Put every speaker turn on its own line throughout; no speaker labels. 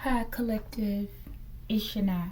Hi, collective. Ishana.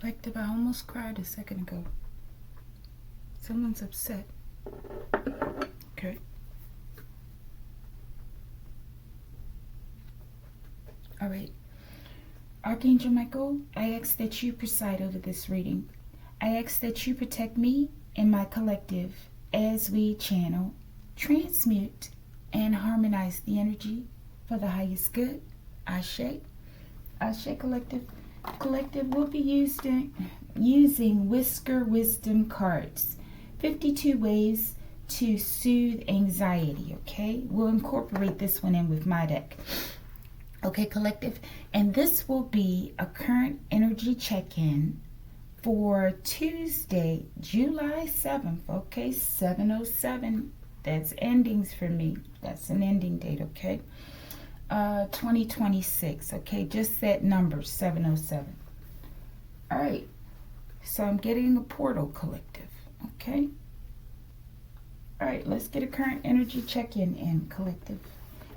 Collective, I almost cried a second ago. Someone's upset. Okay. All right. Archangel Michael, I ask that you preside over this reading. I ask that you protect me and my collective as we channel, transmute, and harmonize the energy for the highest good. Ashe. Ashe, collective. Collective will be using Whisker Wisdom cards. 52 ways to soothe anxiety, okay? We'll incorporate this one in with my deck. Okay, collective. And this will be a current energy check-in for Tuesday, July 7th, okay? 707. That's endings for me. That's an ending date, okay? 2026, okay? Just that number, 707. All right. So I'm getting a portal, collective, okay? All right, let's get a current energy check-in in, collective.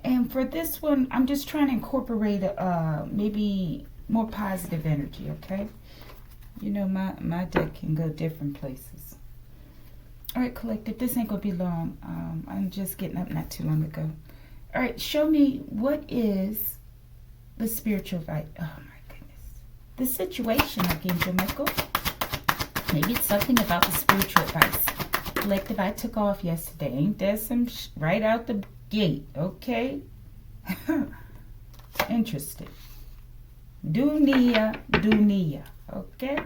And for this one, I'm just trying to incorporate maybe more positive energy, okay? You know, my deck can go different places. All right, collective, this ain't gonna be long. I'm just getting up not too long ago. All right, show me what is the spiritual advice. Oh my goodness. The situation, Archangel Michael. Maybe it's something about the spiritual advice. Collective, I took off yesterday. Ain't there some right out the gate, okay? Interesting. Dunia, okay?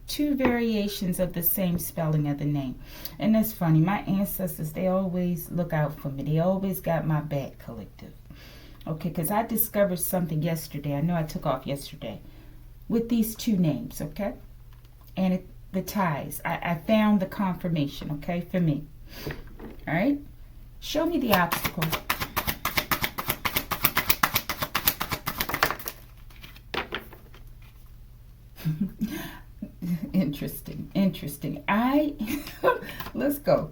Two variations of the same spelling of the name. And that's funny. My ancestors, they always look out for me. They always got my back, collective. Okay, because I discovered something yesterday. I know I took off yesterday with these two names, okay? And the ties. I found the confirmation, okay, for me. All right? Show me the obstacle. Interesting. Let's go.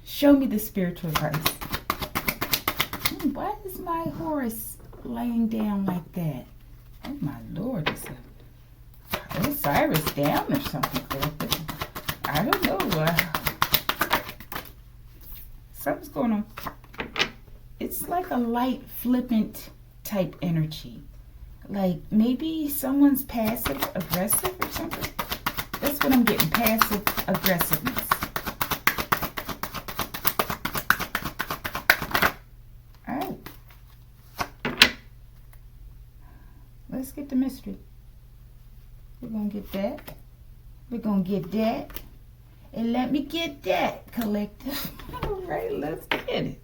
Show me the spiritual advice. Why is my horse laying down like that? Oh my Lord, is Osiris down or something? I don't know. Something's going on. It's like a light, flippant type energy. Like maybe someone's passive aggressive or something. That's what I'm getting, passive aggressiveness. All right. Let's get the mystery. We're going to get that. We're going to get that. And let me get that, collective. All right, let's get it.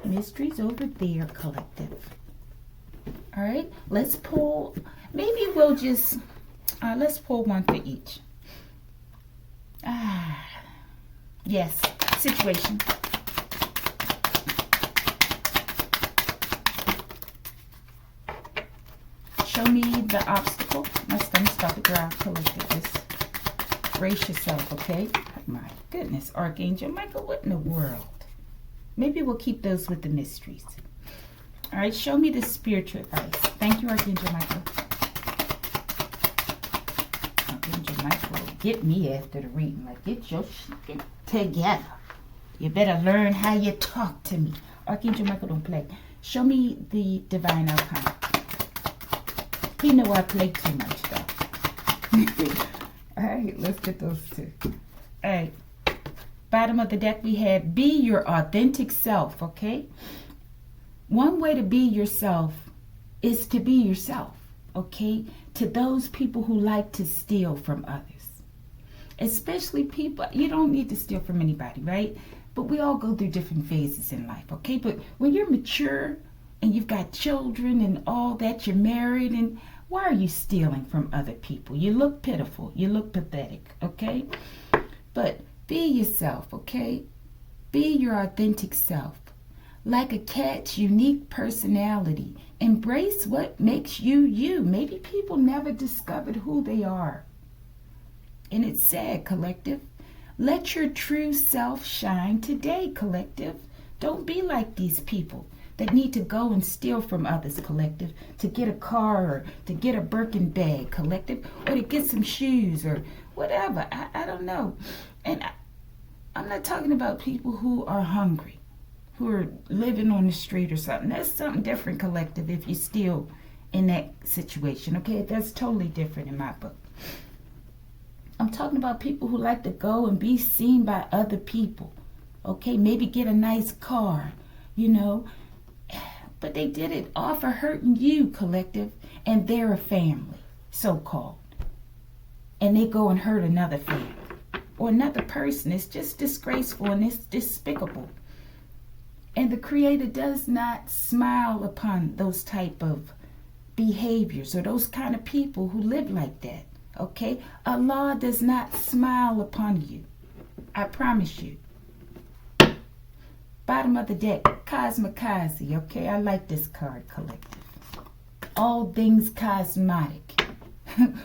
Mystery's over there, collective. All right, let's pull. Maybe we'll just, let's pull one for each. Yes, situation. Show me the obstacle. My stomach's about to growl, collective. Just brace yourself, okay? My goodness, Archangel Michael, what in the world? Maybe we'll keep those with the mysteries. All right, show me the spiritual advice. Thank you, Archangel Michael. Archangel might as well get me after the reading. Like, get your shit together. You better learn how you talk to me. Archangel Michael, don't play. Show me the divine outcome. He know I play too much, though. All right, let's get those two. All right. Bottom of the deck, we have be your authentic self, okay? One way to be yourself is to be yourself, okay? To those people who like to steal from others. Especially people, you don't need to steal from anybody, right? But we all go through different phases in life, okay? But when you're mature and you've got children and all that, you're married, and why are you stealing from other people? You look pitiful. You look pathetic, okay? But be yourself, okay? Be your authentic self. Like a cat's unique personality. Embrace what makes you you. Maybe people never discovered who they are. And it's sad, collective. Let your true self shine today, collective. Don't be like these people that need to go and steal from others, collective, to get a car or to get a Birkin bag, collective, or to get some shoes or whatever. I don't know. And I'm not talking about people who are hungry, who are living on the street or something. That's something different, collective, if you're still in that situation, okay? That's totally different in my book. I'm talking about people who like to go and be seen by other people, okay? Maybe get a nice car, you know? But they did it all for hurting you, collective, and they're a family, so-called. And they go and hurt another family or another person. It's just disgraceful and it's despicable. And the Creator does not smile upon those type of behaviors or those kind of people who live like that, okay? Allah does not smile upon you. I promise you. Bottom of the deck, Cosmikazi, okay? I like this card, collective. All things cosmetic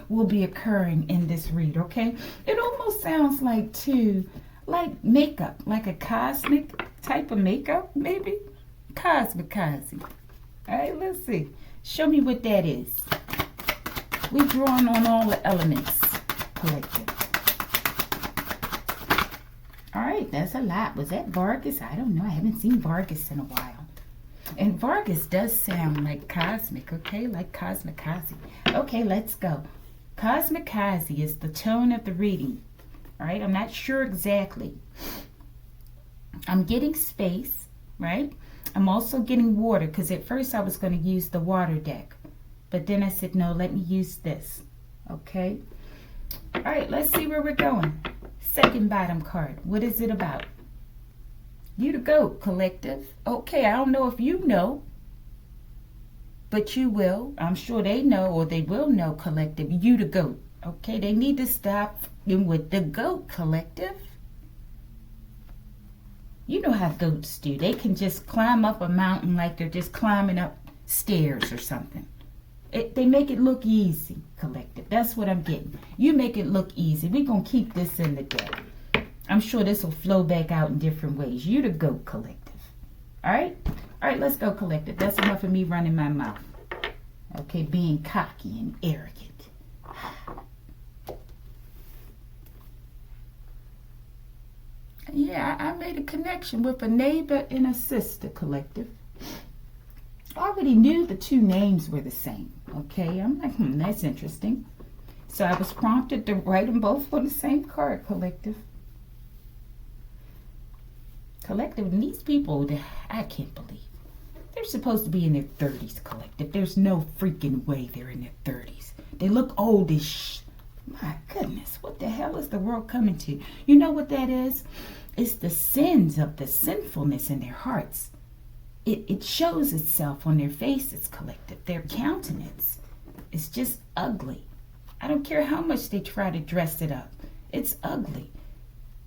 will be occurring in this read, okay? It almost sounds like, too, like makeup, like a cosmic type of makeup, maybe? Cosmikazi. All right, let's see. Show me what that is. We're drawing on all the elements, collective. All right, that's a lot. Was that Vargas? I don't know. I haven't seen Vargas in a while. And Vargas does sound like cosmic, okay? Like Cosmikazi. Okay, let's go. Cosmikazi is the tone of the reading. All right, I'm not sure exactly. I'm getting space, right? I'm also getting water because at first I was going to use the water deck. But then I said, no, let me use this. Okay? All right, let's see where we're going. Second bottom card. What is it about? You the GOAT, collective. Okay, I don't know if you know, but you will. I'm sure they know, or they will know, collective. You the GOAT. Okay, they need to stop with the GOAT, collective. You know how goats do. They can just climb up a mountain like they're just climbing up stairs or something. They make it look easy, collective. That's what I'm getting. You make it look easy. We're going to keep this in the deck. I'm sure this will flow back out in different ways. You the GOAT, collective. All right? All right, let's go, collective. That's enough of me running my mouth. Okay, being cocky and arrogant. Yeah, I made a connection with a neighbor and a sister, collective. I already knew the two names were the same, okay? I'm like, that's interesting. So I was prompted to write them both on the same card, collective. Collective, and these people, I can't believe. They're supposed to be in their 30s, collective. There's no freaking way they're in their 30s. They look old as shh. My goodness, what the hell is the world coming to? You know what that is? It's the sins of the sinfulness in their hearts. It shows itself on their faces, collective. Their countenance is just ugly. I don't care how much they try to dress it up. It's ugly.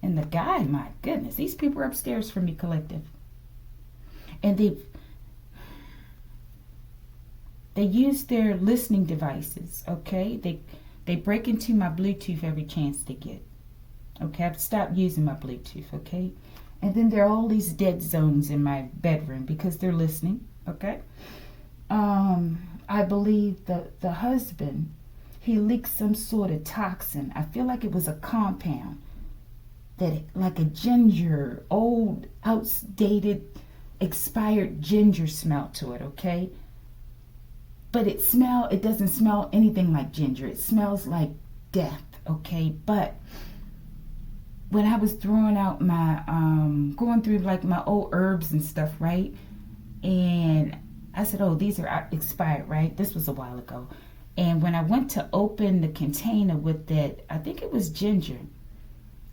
And the guy, my goodness, these people are upstairs from me, collective. And they use their listening devices, okay? They break into my Bluetooth every chance they get. Okay, I've stopped using my Bluetooth, okay? And then there are all these dead zones in my bedroom because they're listening, okay? I believe the husband, he leaked some sort of toxin. I feel like it was a compound that, like a ginger, old, outdated, expired ginger smell to it, okay? But it doesn't smell anything like ginger. It smells like death, okay? But when I was throwing out my, going through like my old herbs and stuff, right? And I said, oh, these are expired, right? This was a while ago. And when I went to open the container with that, I think it was ginger,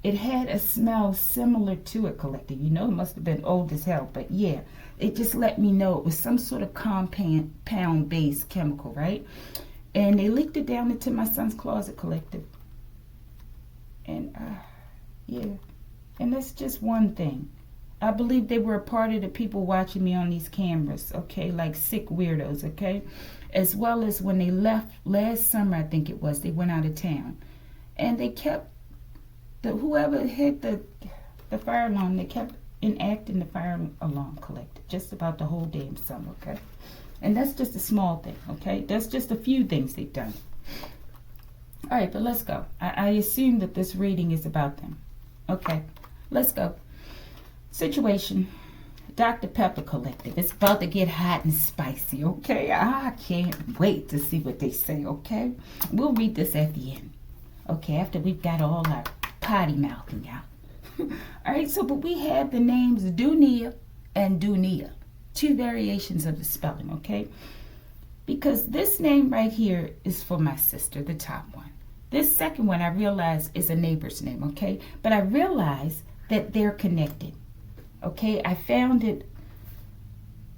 it had a smell similar to it, Collective. You know, it must have been old as hell. But yeah, it just let me know it was some sort of compound-based chemical, right? And they leaked it down into my son's closet, Collective. And yeah, and that's just one thing. I believe they were a part of the people watching me on these cameras, okay? Like sick weirdos, okay? As well as when they left last summer, I think it was, they went out of town. And they kept, whoever hit the fire alarm, they kept enacting the fire alarm collective just about the whole damn summer, okay? And that's just a small thing, okay? That's just a few things they've done. All right, but let's go. I assume that this reading is about them. Okay, let's go. Situation. Dr. Pepper Collective. It's about to get hot and spicy, okay? I can't wait to see what they say, okay? We'll read this at the end, okay? After we've got all our potty mouthing out. All right, so but we have the names Dunia and Dunia. Two variations of the spelling, okay? Because this name right here is for my sister, the top one. This second one I realize is a neighbor's name, okay? But I realize that they're connected, okay? I found it.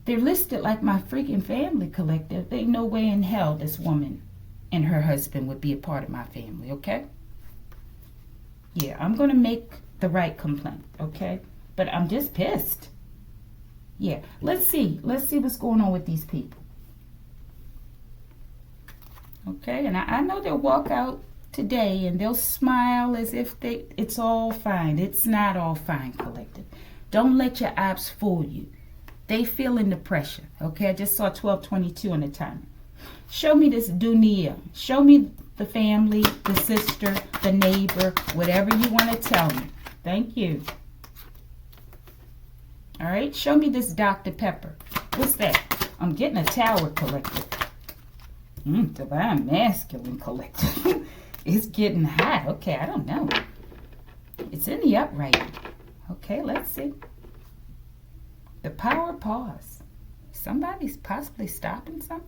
They're listed like my freaking family, Collective. There ain't no way in hell this woman and her husband would be a part of my family, okay? Yeah, I'm going to make the right complaint, okay? But I'm just pissed. Yeah, let's see. Let's see what's going on with these people. Okay, and I know they'll walk out today and they'll smile as if it's all fine. It's not all fine, Collective. Don't let your ops fool you. They feeling the pressure, okay? I just saw 12:22 on the timer. Show me this dunia. Show me the family, the sister, the neighbor, whatever you want to tell me. Thank you. All right, show me this Dr. Pepper. What's that? I'm getting a tower, Collective. Divine Masculine Collective. It's getting hot. Okay, I don't know. It's in the upright. Okay, let's see. The power pause. Somebody's possibly stopping something.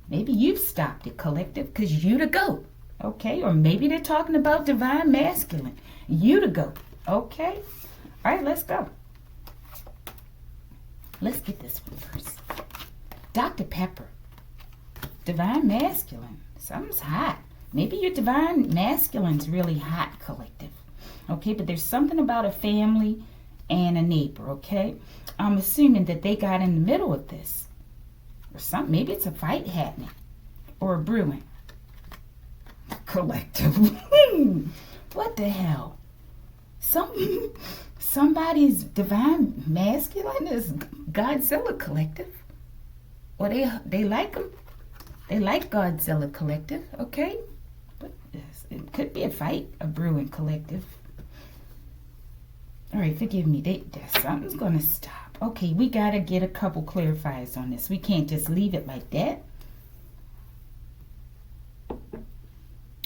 Maybe you've stopped it, Collective, because you the goat. Okay, or maybe they're talking about Divine Masculine. You the goat. Okay. All right, let's go. Let's get this one first. Dr. Pepper. Divine Masculine. Something's hot. Maybe your Divine Masculine's really hot, Collective. Okay, but there's something about a family and a neighbor, okay? I'm assuming that they got in the middle of this. Or something. Maybe it's a fight happening. Or a brewing. Collective. What the hell? Somebody's Divine Masculine is Godzilla, Collective. Or they like him. They like Godzilla, Collective, okay? But it could be a fight, a brewing, Collective. All right, forgive me. Something's going to stop. Okay, we got to get a couple clarifiers on this. We can't just leave it like that.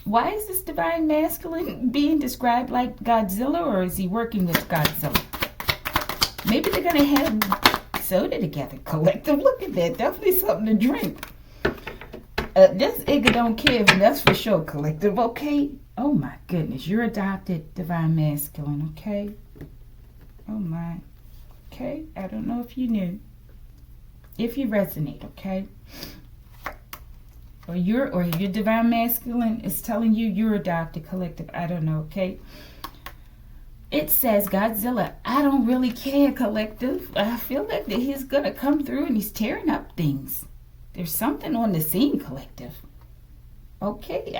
Why is this Divine Masculine being described like Godzilla, or is he working with Godzilla? Maybe they're going to have soda together, Collective. Look at that. Definitely something to drink. This Igga don't care, that's for sure, Collective, okay? Oh my goodness, you're adopted, Divine Masculine, okay? Oh my. Okay, I don't know if you knew. If you resonate, okay? Or your Divine Masculine is telling you you're adopted, Collective, I don't know, okay? It says, Godzilla, I don't really care, Collective. I feel like that he's gonna come through and he's tearing up things. There's something on the scene, Collective. Okay,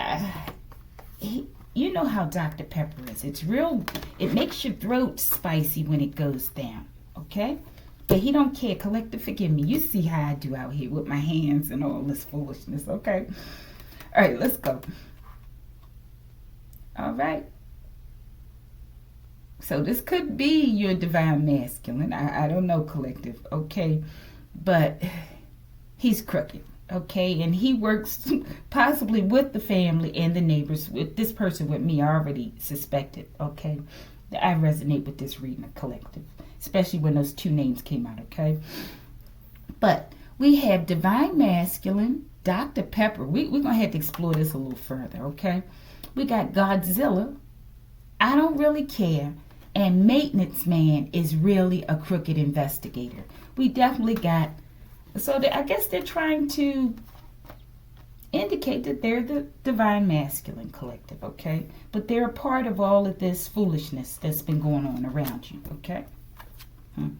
you know how Dr. Pepper is. It's real, it makes your throat spicy when it goes down, okay? But he don't care, Collective, forgive me. You see how I do out here with my hands and all this foolishness, okay? All right, let's go. All right. So this could be your divine masculine. I don't know, collective, okay? But he's crooked, okay? And he works possibly with the family and the neighbors. With this person with me, I already suspected, okay? I resonate with this reading, collective, especially when those two names came out, okay? But we have divine masculine, Dr. Pepper. We're going to have to explore this a little further, okay? We got Godzilla, I don't really care, and maintenance man is really a crooked investigator. We definitely got, so I guess they're trying to indicate that they're the divine masculine collective, okay? But they're a part of all of this foolishness that's been going on around you, okay? All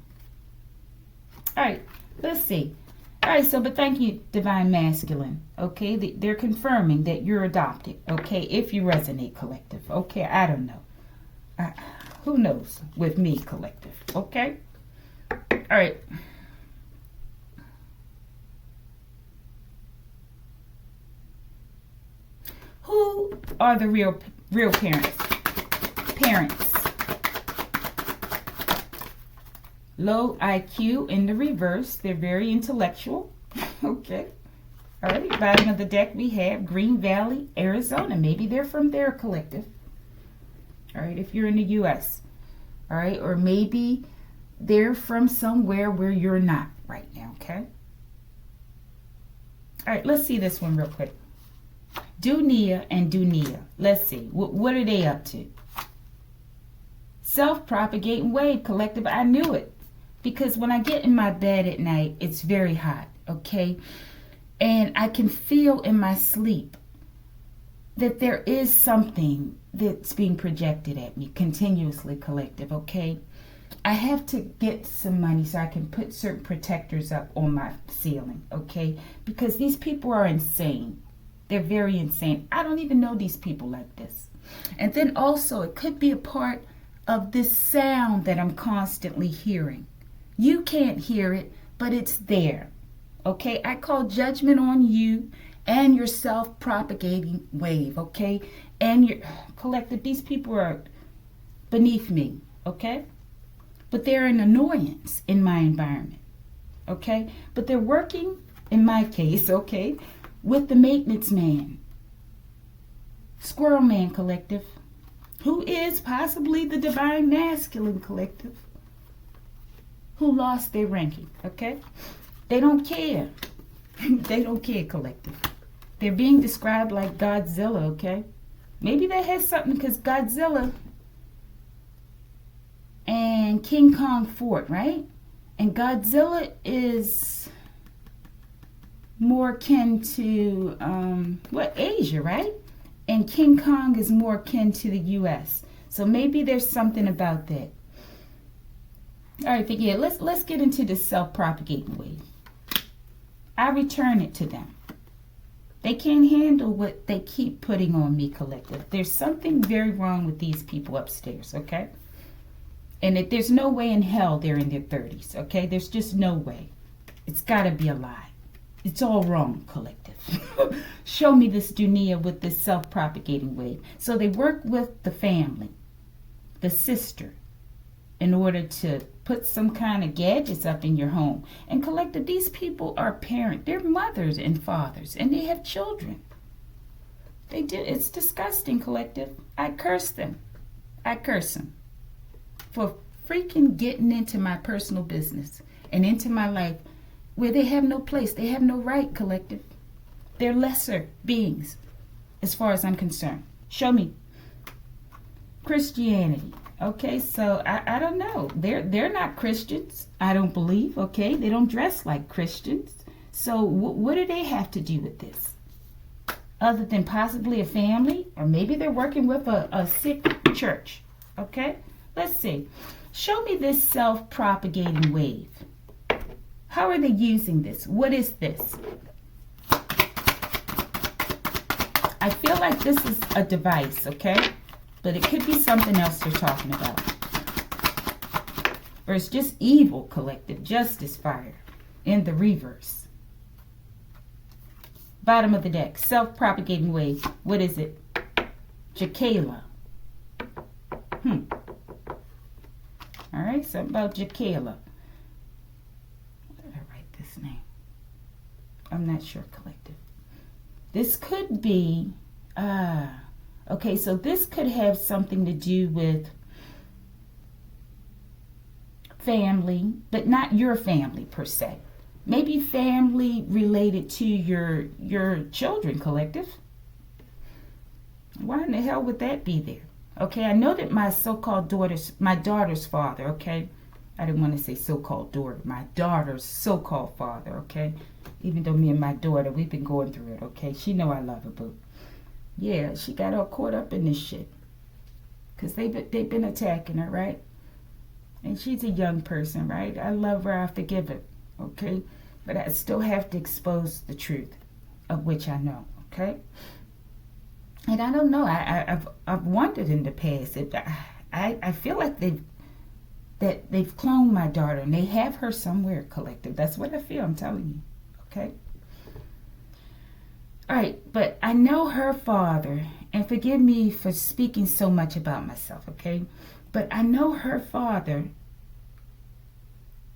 right, let's see. All right, so but thank you, divine masculine, okay? They're confirming that you're adopted, okay? If you resonate, collective, okay? I don't know. Who knows with me, collective, okay? All right. Who are the real parents? Parents. Low IQ in the reverse. They're very intellectual. Okay. All right. Bottom of the deck we have Green Valley, Arizona. Maybe they're from their collective. All right, if you're in the U.S. All right, or maybe they're from somewhere where you're not right now, okay? All right, let's see this one real quick. Dunia and Dunia. Let's see. What are they up to? Self-propagating wave, collective. I knew it. Because when I get in my bed at night, it's very hot, okay? And I can feel in my sleep that there is something that's being projected at me continuously, collective, okay? I have to get some money so I can put certain protectors up on my ceiling, okay? Because these people are insane. They're very insane. I don't even know these people like this. And then also, it could be a part of this sound that I'm constantly hearing. You can't hear it, but it's there, okay? I call judgment on you and your self-propagating wave, okay? And your collective, these people are beneath me, okay? But they're an annoyance in my environment, okay? But they're working, in my case, okay, with the maintenance man, squirrel man collective, who is possibly the divine masculine collective, who lost their ranking, okay? They don't care. They don't care, collective. They're being described like Godzilla, okay? Maybe that has something because Godzilla and King Kong fought, right? And Godzilla is more akin to, Asia, right? And King Kong is more akin to the U.S. So maybe there's something about that. All right, but yeah, let's get into the self-propagating wave. I return it to them. They can't handle what they keep putting on me, collective. There's something very wrong with these people upstairs, okay? And that there's no way in hell they're in their 30s, okay? There's just no way. It's got to be a lie. It's all wrong, collective. Show me this dunia with this self-propagating wave. So they work with the family, the sister, in order to put some kind of gadgets up in your home. And collective, these people are parents. They're mothers and fathers, and they have children. They do. It's disgusting, collective. I curse them. I curse them for freaking getting into my personal business and into my life where they have no place. They have no right, collective. They're lesser beings as far as I'm concerned. Show me. Christianity. Okay, so I don't know. They're not Christians, I don't believe, okay? They don't dress like Christians. So what do they have to do with this? Other than possibly a family? Or maybe they're working with a sick church, okay? Let's see. Show me this self-propagating wave. How are they using this? What is this? I feel like this is a device, okay? But it could be something else they're talking about. Or it's just evil, collective, justice fire in the reverse. Bottom of the deck. Self-propagating wave. What is it? Jacala. All right, something about Jacala. Where did I write this name? I'm not sure, collective. This could be, okay, so this could have something to do with family, but not your family per se. Maybe family related to your children, collective. Why in the hell would that be there? Okay, I know that my so-called daughter's father, okay? I didn't want to say so-called daughter. My daughter's so-called father, okay? Even though me and my daughter, we've been going through it, okay? She know I love her, boo. Yeah, she got all caught up in this shit. Because they've been attacking her, right? And she's a young person, right? I love her, I forgive her, okay? But I still have to expose the truth of which I know, okay? And I don't know, I've wondered in the past. I feel like they've cloned my daughter and they have her somewhere, collective. That's what I feel, I'm telling you, okay? All right, but I know her father, and forgive me for speaking so much about myself, okay? But I know her father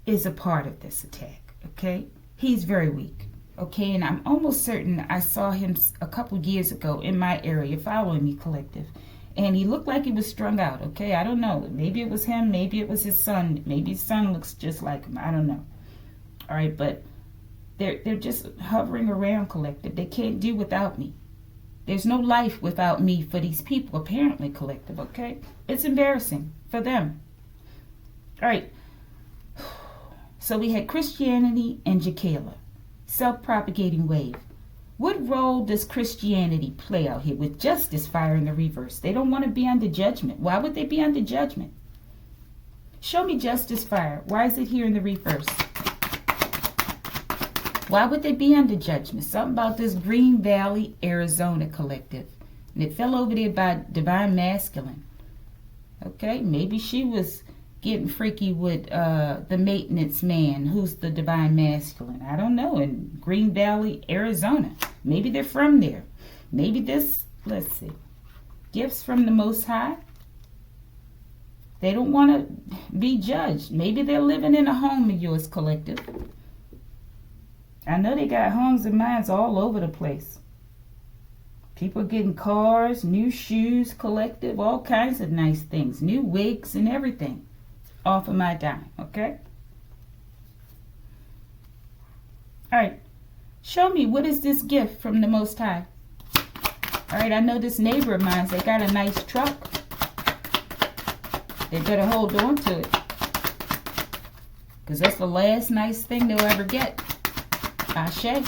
is a part of this attack, okay? He's very weak, okay? And I'm almost certain I saw him a couple years ago in my area following me, collective. And he looked like he was strung out, okay? I don't know. Maybe it was him. Maybe it was his son. Maybe his son looks just like him. I don't know. All right, but they're just hovering around, collective. They can't do without me. There's no life without me for these people, apparently, collective, okay? It's embarrassing for them. All right. So we had Christianity and Jacala. Self-propagating wave. What role does Christianity play out here with justice fire in the reverse? They don't want to be under judgment. Why would they be under judgment? Show me justice fire. Why is it here in the reverse? Why would they be under judgment? Something about this Green Valley, Arizona collective. And it fell over there by divine masculine. Okay, maybe she was getting freaky with the maintenance man who's the divine masculine. I don't know. In Green Valley, Arizona. Maybe they're from there. Maybe this, let's see, gifts from the Most High. They don't want to be judged. Maybe they're living in a home of yours, collective. I know they got homes and minds all over the place. People getting cars, new shoes, collective, all kinds of nice things, new wigs and everything off of my dime, okay? All right, show me, what is this gift from the Most High? All right, I know this neighbor of mine, they got a nice truck. They better hold on to it, because that's the last nice thing they'll ever get. Ashe.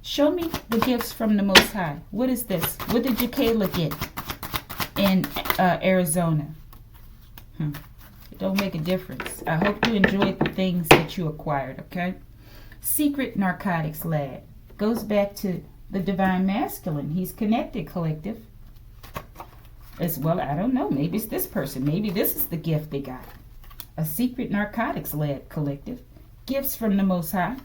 Show me the gifts from the Most High. What is this? What did Jacala get in Arizona? It don't make a difference. I hope you enjoyed the things that you acquired, okay? Secret narcotics lab. Goes back to the divine masculine. He's connected, collective. As well, I don't know. Maybe it's this person. Maybe this is the gift they got. A secret narcotics lab, collective. Gifts from the Most High.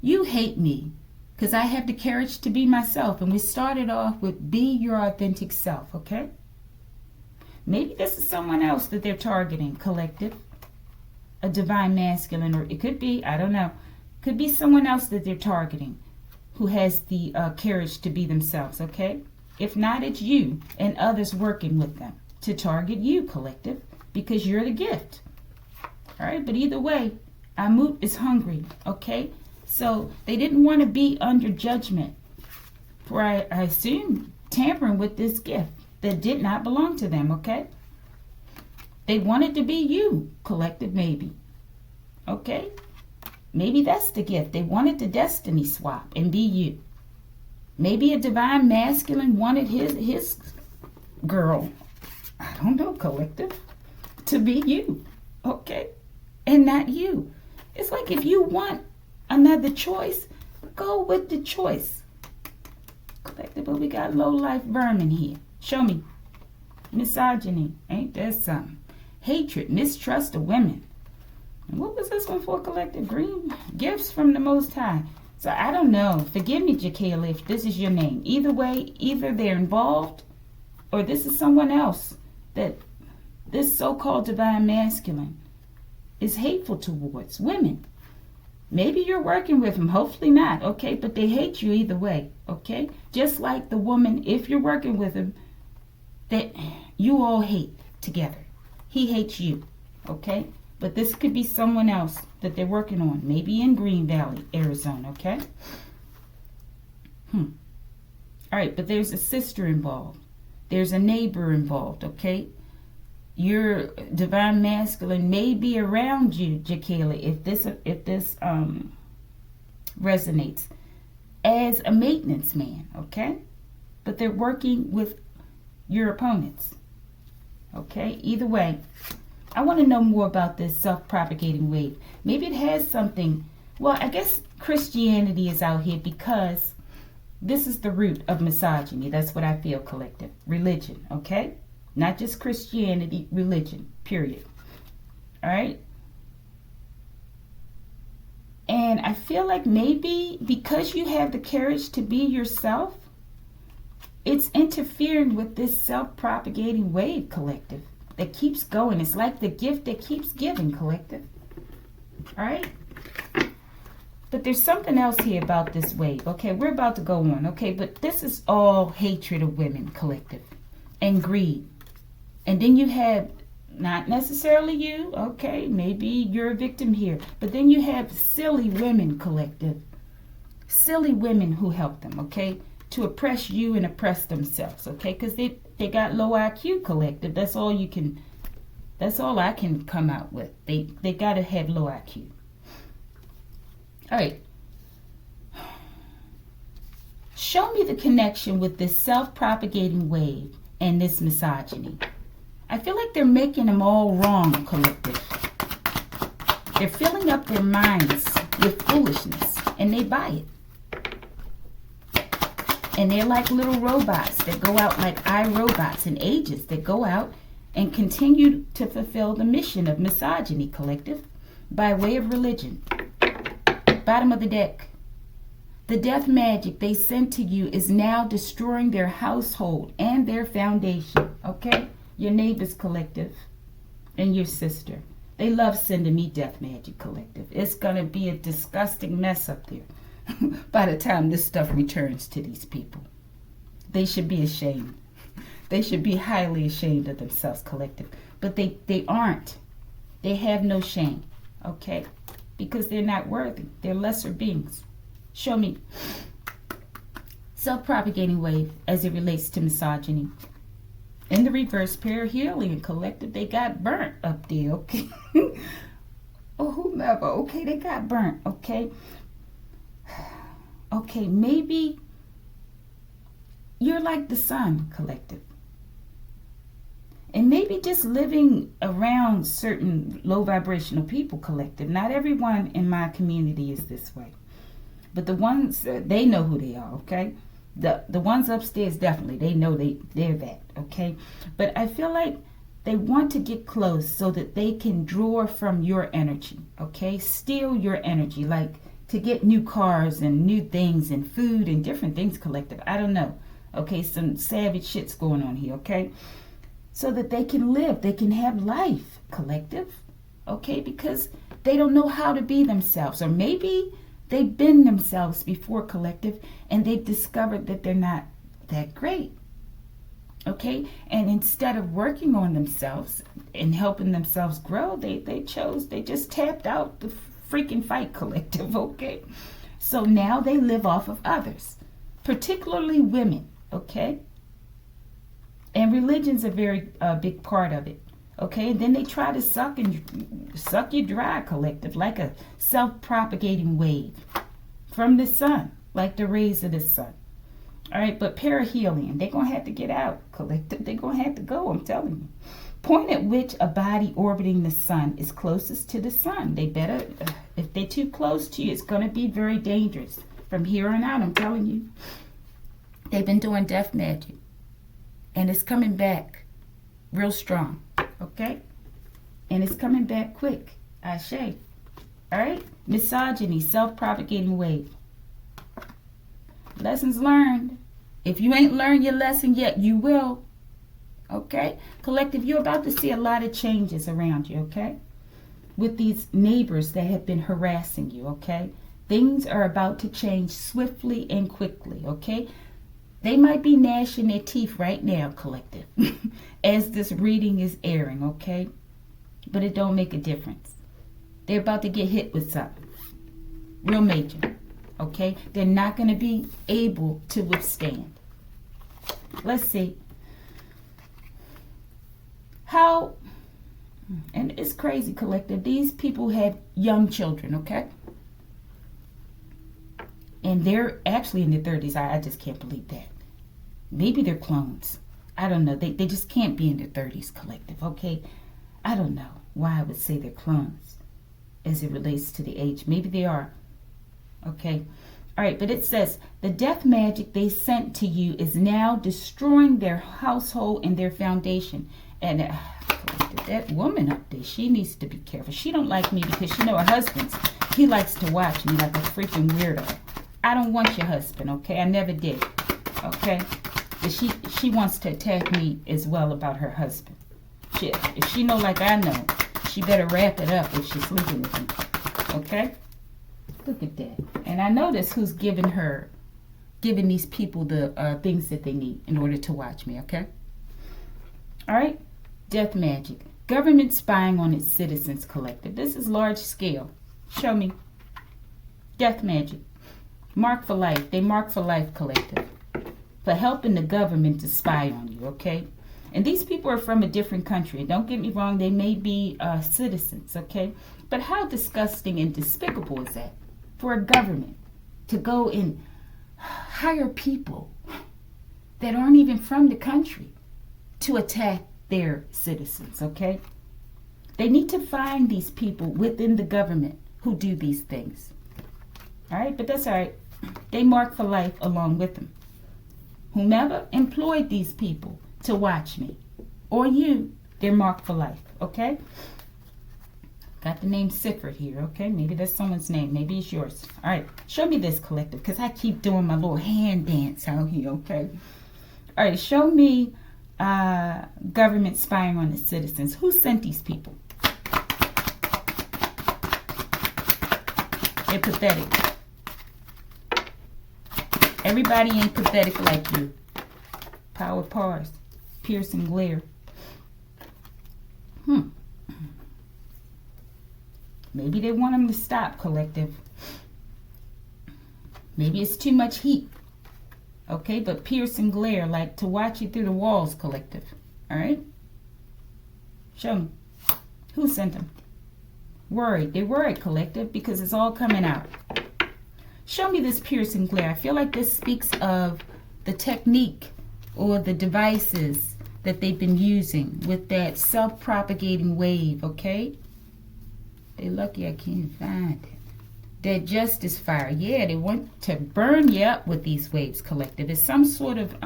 You hate me because I have the courage to be myself. And we started off with be your authentic self, okay? Maybe this is someone else that they're targeting, collective. A divine masculine, or it could be, I don't know. Could be someone else that they're targeting who has the courage to be themselves, okay? If not, it's you and others working with them to target you, collective, because you're the gift. All right, but either way, Amut is hungry, okay? So they didn't want to be under judgment for, I assume, tampering with this gift that did not belong to them, okay? They wanted to be you, collective, maybe. Okay? Maybe that's the gift. They wanted the destiny swap and be you. Maybe a divine masculine wanted his girl, I don't know, collective, to be you, okay? And not you. It's like if you want another choice, go with the choice. Collective, but we got low-life vermin here. Show me. Misogyny. Ain't that something? Hatred, mistrust of women. And what was this one for, collective? Green gifts from the Most High. So I don't know. Forgive me, Jakayla, if this is your name. Either way, either they're involved or this is someone else that this so-called divine masculine is hateful towards women. Maybe you're working with them, hopefully not, okay? But they hate you either way, okay? Just like the woman, if you're working with him, that you all hate together. He hates you, okay? But this could be someone else that they're working on, maybe in Green Valley, Arizona, okay? All right, but there's a sister involved. There's a neighbor involved, okay? Your divine masculine may be around you, Jakayla, if this resonates, as a maintenance man, okay? But they're working with your opponents, okay? Either way, I want to know more about this self-propagating wave. Maybe it has something. Well, I guess Christianity is out here because this is the root of misogyny. That's what I feel, collective. Religion, okay? Not just Christianity, religion, period. All right? And I feel like maybe because you have the courage to be yourself, it's interfering with this self-propagating wave, collective, that keeps going. It's like the gift that keeps giving, collective. All right? But there's something else here about this wave. Okay, we're about to go on. Okay, but this is all hatred of women, collective, and greed. And then you have, not necessarily you, okay, maybe you're a victim here, but then you have silly women, collective. Silly women who help them, okay, to oppress you and oppress themselves, okay, because they got low IQ, collective. That's all I can come out with. They got to have low IQ. All right. Show me the connection with this self-propagating wave and this misogyny. I feel like they're making them all wrong, collective. They're filling up their minds with foolishness, and they buy it. And they're like little robots that go out, like iRobots and agents that go out and continue to fulfill the mission of misogyny, collective, by way of religion. Bottom of the deck. The death magic they sent to you is now destroying their household and their foundation, okay? Your neighbors, collective, and your sister. They love sending me death magic, collective. It's going to be a disgusting mess up there by the time this stuff returns to these people. They should be ashamed. They should be highly ashamed of themselves, collective. But they aren't. They have no shame, okay? Because they're not worthy. They're lesser beings. Show me. Self-propagating wave as it relates to misogyny. In the reverse, parahelion, collective, they got burnt up there, okay? Or whomever, okay? They got burnt, okay? Okay, maybe you're like the sun, collective. And maybe just living around certain low vibrational people, collective. Not everyone in my community is this way. But the ones, they know who they are, okay? The ones upstairs, definitely, they know they're that, okay? But I feel like they want to get close so that they can draw from your energy, okay? Steal your energy, like to get new cars and new things and food and different things, collective. I don't know, okay? Some savage shit's going on here, okay? So that they can live, they can have life, collective, okay? Because they don't know how to be themselves. Or maybe they've been themselves before, collective, and they've discovered that they're not that great, okay? And instead of working on themselves and helping themselves grow, they just tapped out the freaking fight, collective, okay? So now they live off of others, particularly women, okay? And religion's a very big part of it, okay? And then they try to suck you dry, collective, like a self-propagating wave from the sun, like the rays of the sun. All right, but perihelion, they're going to have to get out, collective. They're going to have to go, I'm telling you. Point at which a body orbiting the sun is closest to the sun. They better, if they're too close to you, it's going to be very dangerous. From here on out, I'm telling you. They've been doing death magic. And it's coming back real strong, okay? And it's coming back quick, Ashe. All right? Misogyny, self-propagating wave. Lessons learned. If you ain't learned your lesson yet, you will. Okay? Collective, you're about to see a lot of changes around you, okay? With these neighbors that have been harassing you, okay? Things are about to change swiftly and quickly, okay? They might be gnashing their teeth right now, collective, as this reading is airing, okay? But it don't make a difference. They're about to get hit with something real major, okay? They're not going to be able to withstand. Let's see. How, and it's crazy, collective. These people have young children, okay? And they're actually in their 30s. I just can't believe that. Maybe they're clones. I don't know. They just can't be in their 30s, collective, okay? I don't know why I would say they're clones as it relates to the age. Maybe they are, okay? All right, but it says, the death magic they sent to you is now destroying their household and their foundation. And that woman up there, she needs to be careful. She don't like me because she know her husband's. He likes to watch me like a freaking weirdo. I don't want your husband, okay? I never did, okay? But she wants to attack me as well about her husband. If she know like I know, she better wrap it up if she's sleeping with me, okay? Look at that. And I notice who's giving these people the things that they need in order to watch me, okay? All right? Death magic. Government spying on its citizens, collective. This is large scale. Show me. Death magic. Mark for life. They mark for life, collective. For helping the government to spy on you, okay? And these people are from a different country. Don't get me wrong. They may be citizens, okay? But how disgusting and despicable is that for a government to go and hire people that aren't even from the country to attack their citizens, okay? They need to find these people within the government who do these things. All right, but that's all right. They mark for life along with them. Whomever employed these people to watch me, or you, they're marked for life, okay? Got the name Sifford here, okay? Maybe that's someone's name. Maybe it's yours. All right, show me this, collective, because I keep doing my little hand dance out here, okay? All right, show me government spying on its citizens. Who sent these people? They're pathetic. Everybody ain't pathetic like you. Power pars. Piercing glare. Maybe they want them to stop, collective. Maybe it's too much heat. Okay, but piercing glare, like to watch you through the walls, collective. All right? Show me. Who sent them? Worried. They're worried, collective, because it's all coming out. Show me this piercing glare. I feel like this speaks of the technique or the devices that they've been using with that self-propagating wave, okay? They're lucky I can't find it. That justice fire. Yeah, they want to burn you up with these waves, collective. It's some sort of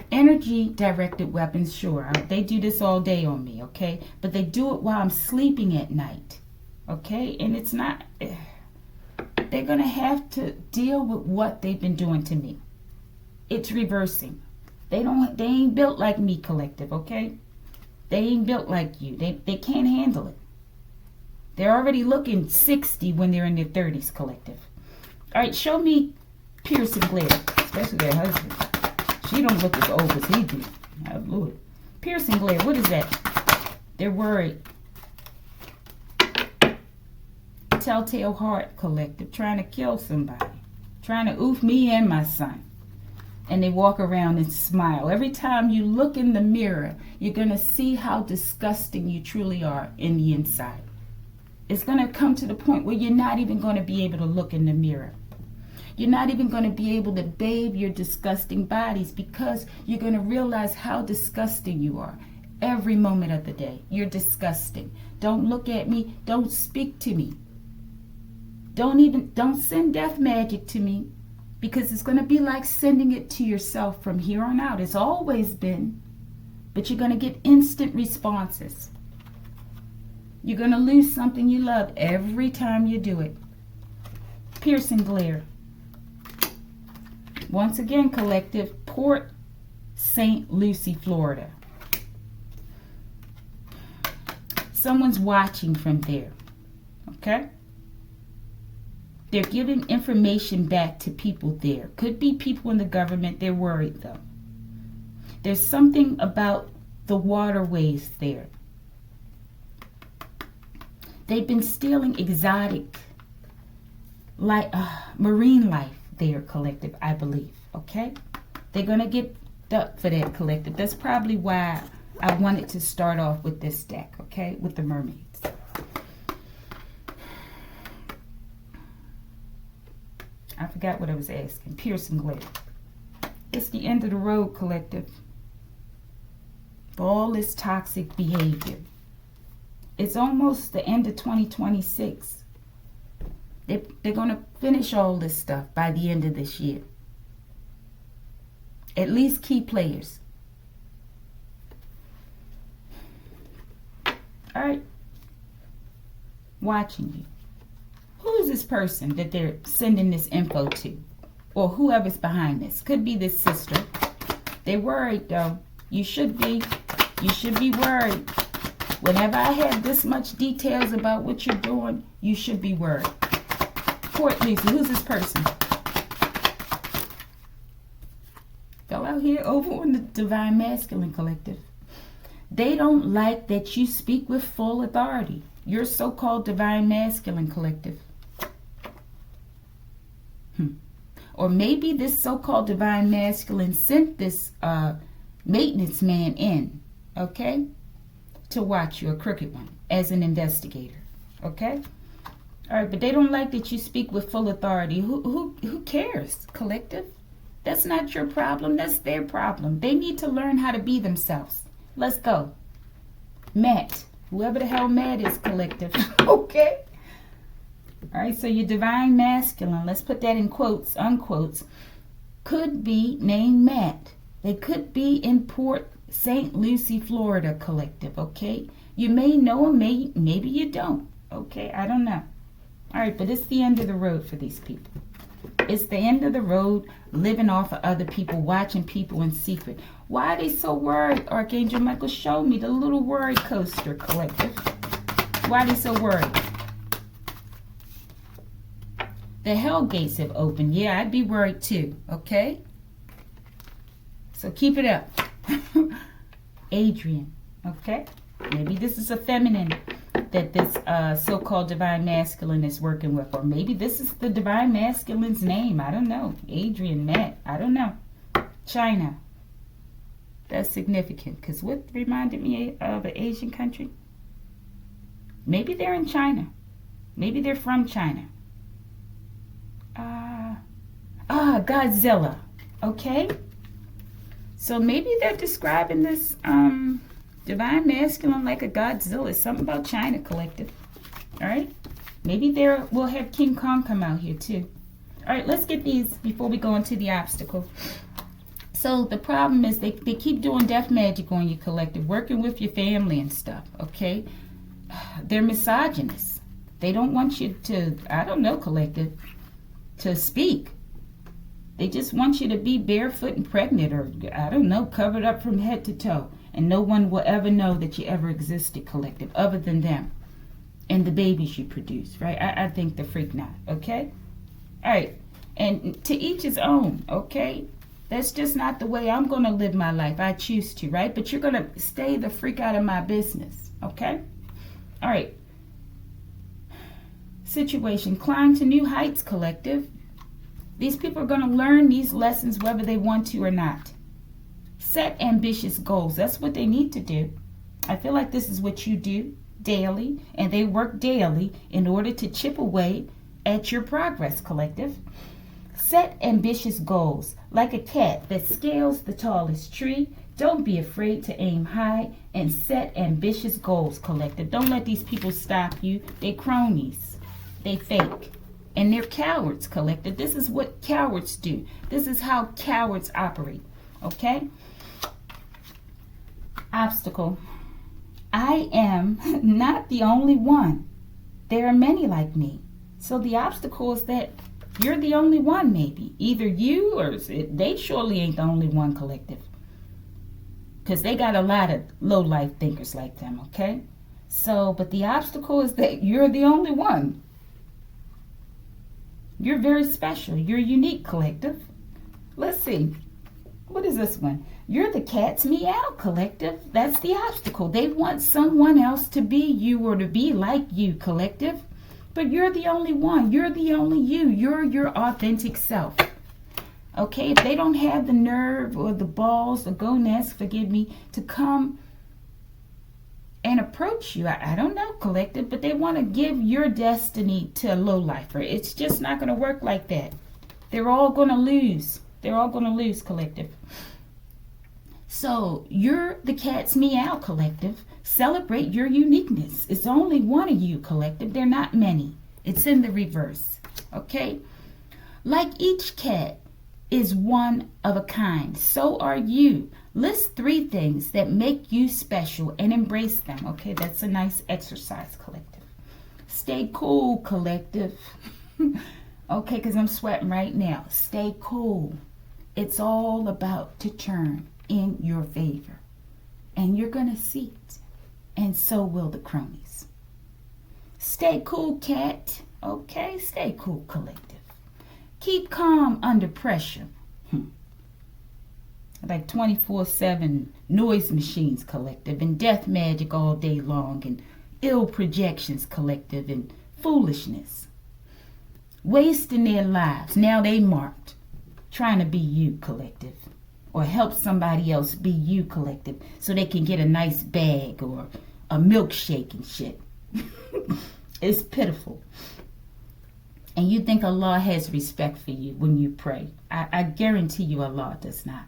energy directed weapons. Sure, they do this all day on me, okay? But they do it while I'm sleeping at night, okay? And it's not, they're gonna have to deal with what they've been doing to me. It's reversing. They ain't built like me, collective, okay? They ain't built like you. They can't handle it. They're already looking 60 when they're in their 30s, collective. All right, show me piercing glare, especially their husband. She don't look as old as he do. Oh, Lord. Piercing glare, what is that? They're worried. Telltale heart, collective, trying to kill somebody. Trying to oof me and my son. And they walk around and smile. Every time you look in the mirror, you're going to see how disgusting you truly are in the inside. It's going to come to the point where you're not even going to be able to look in the mirror. You're not even going to be able to bathe your disgusting bodies because you're going to realize how disgusting you are every moment of the day. You're disgusting. Don't look at me. Don't speak to me. Don't send death magic to me because it's going to be like sending it to yourself from here on out. It's always been, but you're going to get instant responses. You're going to lose something you love every time you do it. Piercing glare. Once again, collective, Port St. Lucie, Florida. Someone's watching from there. Okay? They're giving information back to people there. Could be people in the government. They're worried, though. There's something about the waterways there. They've been stealing exotic marine life there, collective, I believe. Okay? They're going to get up for that, collective. That's probably why I wanted to start off with this deck, okay? With the mermaids. I forgot what I was asking. Piercing glare. It's the end of the road, collective. For all this toxic behavior. It's almost the end of 2026. They're going to finish all this stuff by the end of this year. At least key players. All right. Watching you. Who is this person that they're sending this info to? Or whoever's behind this. Could be this sister. They're worried, though. You should be. You should be worried. Whenever I have this much details about what you're doing, you should be worried. Port Lucie, who's this person? Go out here over on the Divine Masculine Collective. They don't like that you speak with full authority. Your so-called Divine Masculine Collective. Or maybe this so-called Divine Masculine sent this maintenance man in, okay, to watch you, a crooked one, as an investigator, okay? All right, but they don't like that you speak with full authority. Who cares, collective? That's not your problem. That's their problem. They need to learn how to be themselves. Let's go. Matt, whoever the hell Matt is, collective, okay? All right, so your Divine Masculine, let's put that in quotes, unquotes, could be named Matt. They could be in Port St. Lucie, Florida, collective, okay? You may know them, maybe you don't, okay? I don't know. All right, but it's the end of the road for these people. It's the end of the road, living off of other people, watching people in secret. Why are they so worried? Archangel Michael showed me the little worry coaster, collective. Why are they so worried? The hell gates have opened. Yeah, I'd be worried too, okay? So keep it up. Adrian, okay? Maybe this is a feminine that this so-called Divine Masculine is working with. Or maybe this is the Divine Masculine's name. I don't know. Adrian, Matt. I don't know. China. That's significant. Because what reminded me of an Asian country? Maybe they're in China. Maybe they're from China. Godzilla. Okay? So maybe they're describing this Divine Masculine like a Godzilla. Something about China, collective. All right? Maybe we'll have King Kong come out here too. All right, let's get these before we go into the obstacle. So the problem is they keep doing death magic on you, collective, working with your family and stuff, okay? They're misogynists. They don't want you to, I don't know, collective, to speak. They just want you to be barefoot and pregnant, or I don't know, covered up from head to toe. And no one will ever know that you ever existed, collective, other than them and the babies you produce, right? I think the freak not, okay? All right, and to each his own, okay? That's just not the way I'm going to live my life. I choose to, right? But you're going to stay the freak out of my business, okay? All right. Situation, climb to new heights, collective. These people are going to learn these lessons whether they want to or not. Set ambitious goals. That's what they need to do. I feel like this is what you do daily, and they work daily in order to chip away at your progress, collective. Set ambitious goals. Like a cat that scales the tallest tree, don't be afraid to aim high and set ambitious goals, collective. Don't let these people stop you. They cronies. They fake. And they're cowards, collective. This is what cowards do. This is how cowards operate. Okay? Obstacle. I am not the only one. There are many like me. So the obstacle is that You're the only one, maybe. Either you or they surely ain't the only one, collective. Because they got a lot of low-life thinkers like them, okay? So, but the obstacle is that you're the only one. You're very special. You're unique, collective. Let's see. What is this one? You're the cat's meow, collective. That's the obstacle. They want someone else to be you or to be like you, collective. But you're the only one. You're the only you. You're your authentic self. Okay? If they don't have the nerve or the balls, the gonads, forgive me, to come and approach you, I don't know, collective, but they want to give your destiny to a lowlifer. It's just not going to work like that. They're all going to lose. They're all going to lose, collective. So you're the cat's meow, collective. Celebrate your uniqueness. It's only one of you, collective. They're not many. It's in the reverse. Okay? Like each cat is one of a kind, so are you. List 3 things that make you special and embrace them. Okay, that's a nice exercise, collective. Stay cool, collective. Okay, because I'm sweating right now. Stay cool. It's all about to turn in your favor. And you're going to see it. And so will the cronies. Stay cool, cat. Okay, stay cool, collective. Keep calm under pressure. Like 24/7 noise machines, collective, and death magic all day long, and ill projections, collective, and foolishness. Wasting their lives. Now they marked. Trying to be you, collective. Or help somebody else be you, collective, so they can get a nice bag or a milkshake and shit. It's pitiful. And you think Allah has respect for you when you pray. I guarantee you Allah does not.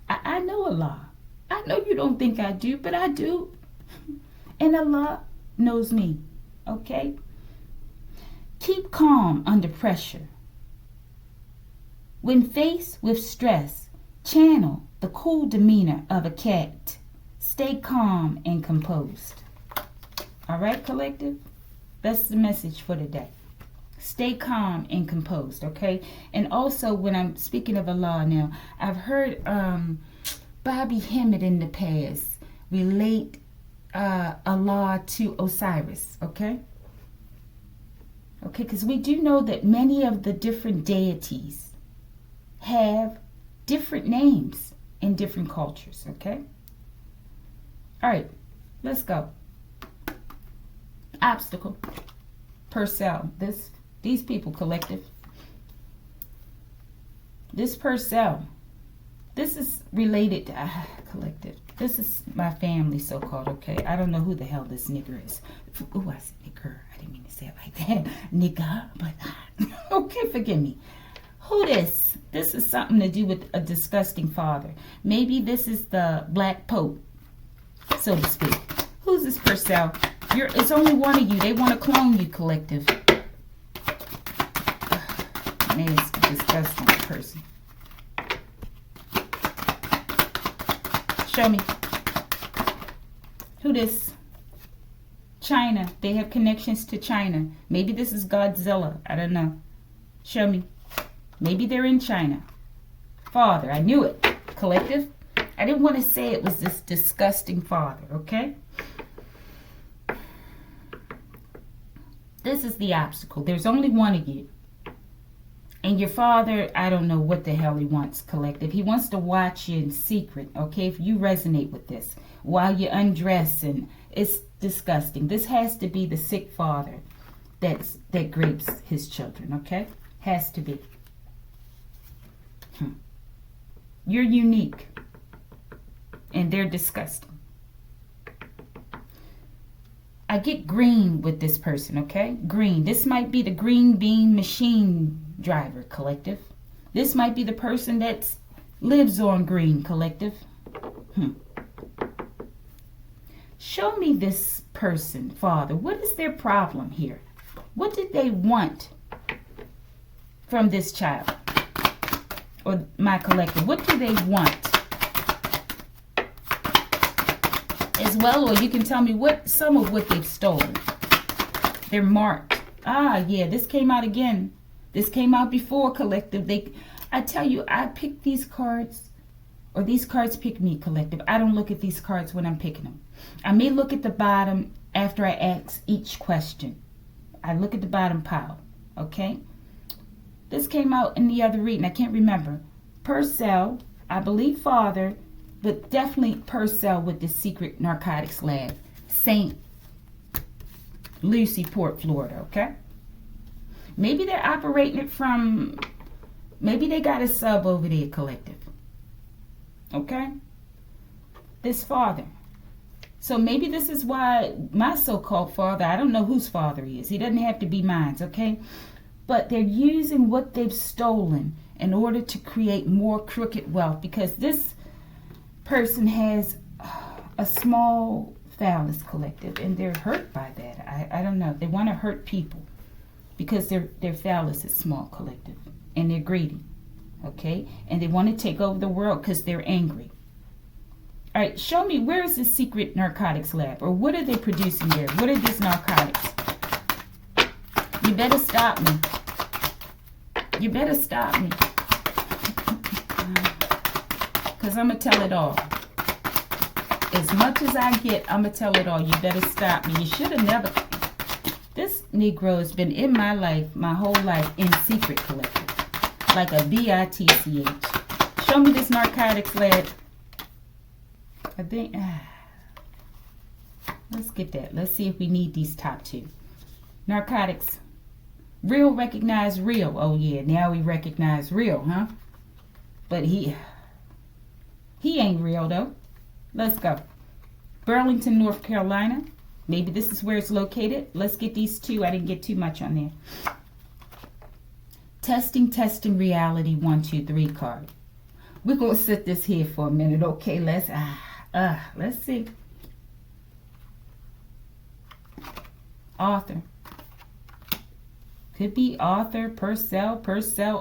I know Allah. I know you don't think I do, but I do. And Allah knows me. Okay? Keep calm under pressure. When faced with stress, channel the cool demeanor of a cat. Stay calm and composed. All right, collective? That's the message for today. Stay calm and composed, okay? And also, when I'm speaking of Allah now, I've heard Bobby Hemmett in the past relate Allah to Osiris, okay? Okay, because we do know that many of the different deities have different names in different cultures, okay? All right, let's go. Obstacle. Purcell. These people, collective. This Purcell. This is related to collective. This is my family, so-called, okay? I don't know who the hell this nigger is. Oh, I said nigger. I didn't mean to say it like that. Nigga, but okay, forgive me. Who this? This is something to do with a disgusting father. Maybe this is the Black Pope, so to speak. Who's this Purcell? It's only one of you. They want to clone you, collective. Nasty, disgusting person. Show me. Who this? China. They have connections to China. Maybe this is Godzilla. I don't know. Show me. Maybe they're in China. Father. I knew it. Collective. I didn't want to say it was this disgusting father, okay? This is the obstacle. There's only one of you. And your father, I don't know what the hell he wants, collective. He wants to watch you in secret, okay? If you resonate with this, while you undress, and it's disgusting. This has to be the sick father that grapes his children, okay? Has to be. You're unique. And they're disgusting. I get green with this person, okay? Green. This might be the green bean machine driver, collective. This might be the person that lives on green, collective. Show me this person, Father. What is their problem here? What did they want from this child? Or my collective? What do they want? As well, or you can tell me some of what they've stolen. They're marked. Ah, yeah, this came out again. This came out before, collective. I tell you, I pick these cards, or these cards pick me, collective. I don't look at these cards when I'm picking them. I may look at the bottom after I ask each question. I look at the bottom pile, okay? This came out in the other reading. I can't remember. Purcell, I believe father, but definitely Purcell with the secret narcotics lab. St. Lucie, Port, Florida, okay? Maybe they're operating it from, maybe they got a sub over there, collective. Okay? This father. So maybe this is why my so-called father, I don't know whose father he is. He doesn't have to be mine, okay? But they're using what they've stolen in order to create more crooked wealth, because this person has a small phallus, collective, and they're hurt by that. I don't know. They want to hurt people because their phallus is small, collective, and they're greedy, okay? And they want to take over the world because they're angry. All right, show me, where is the secret narcotics lab? Or what are they producing there? What are these narcotics? You better stop me. You better stop me. Because I'm going to tell it all. As much as I get, I'm going to tell it all. You better stop me. You should have never. This Negro has been in my life, my whole life, in secret, collective. Like a B-I-T-C-H. Show me this narcotics lab. I think, let's get that. Let's see if we need these top two. Narcotics. Real recognize real. Oh yeah, now we recognize real, huh? But he ain't real though. Let's go. Burlington, North Carolina. Maybe this is where it's located. Let's get these two. I didn't get too much on there. Testing reality 1, 2, 3 card. We're gonna sit this here for a minute, okay? Let's see. Author. Could be author, Purcell,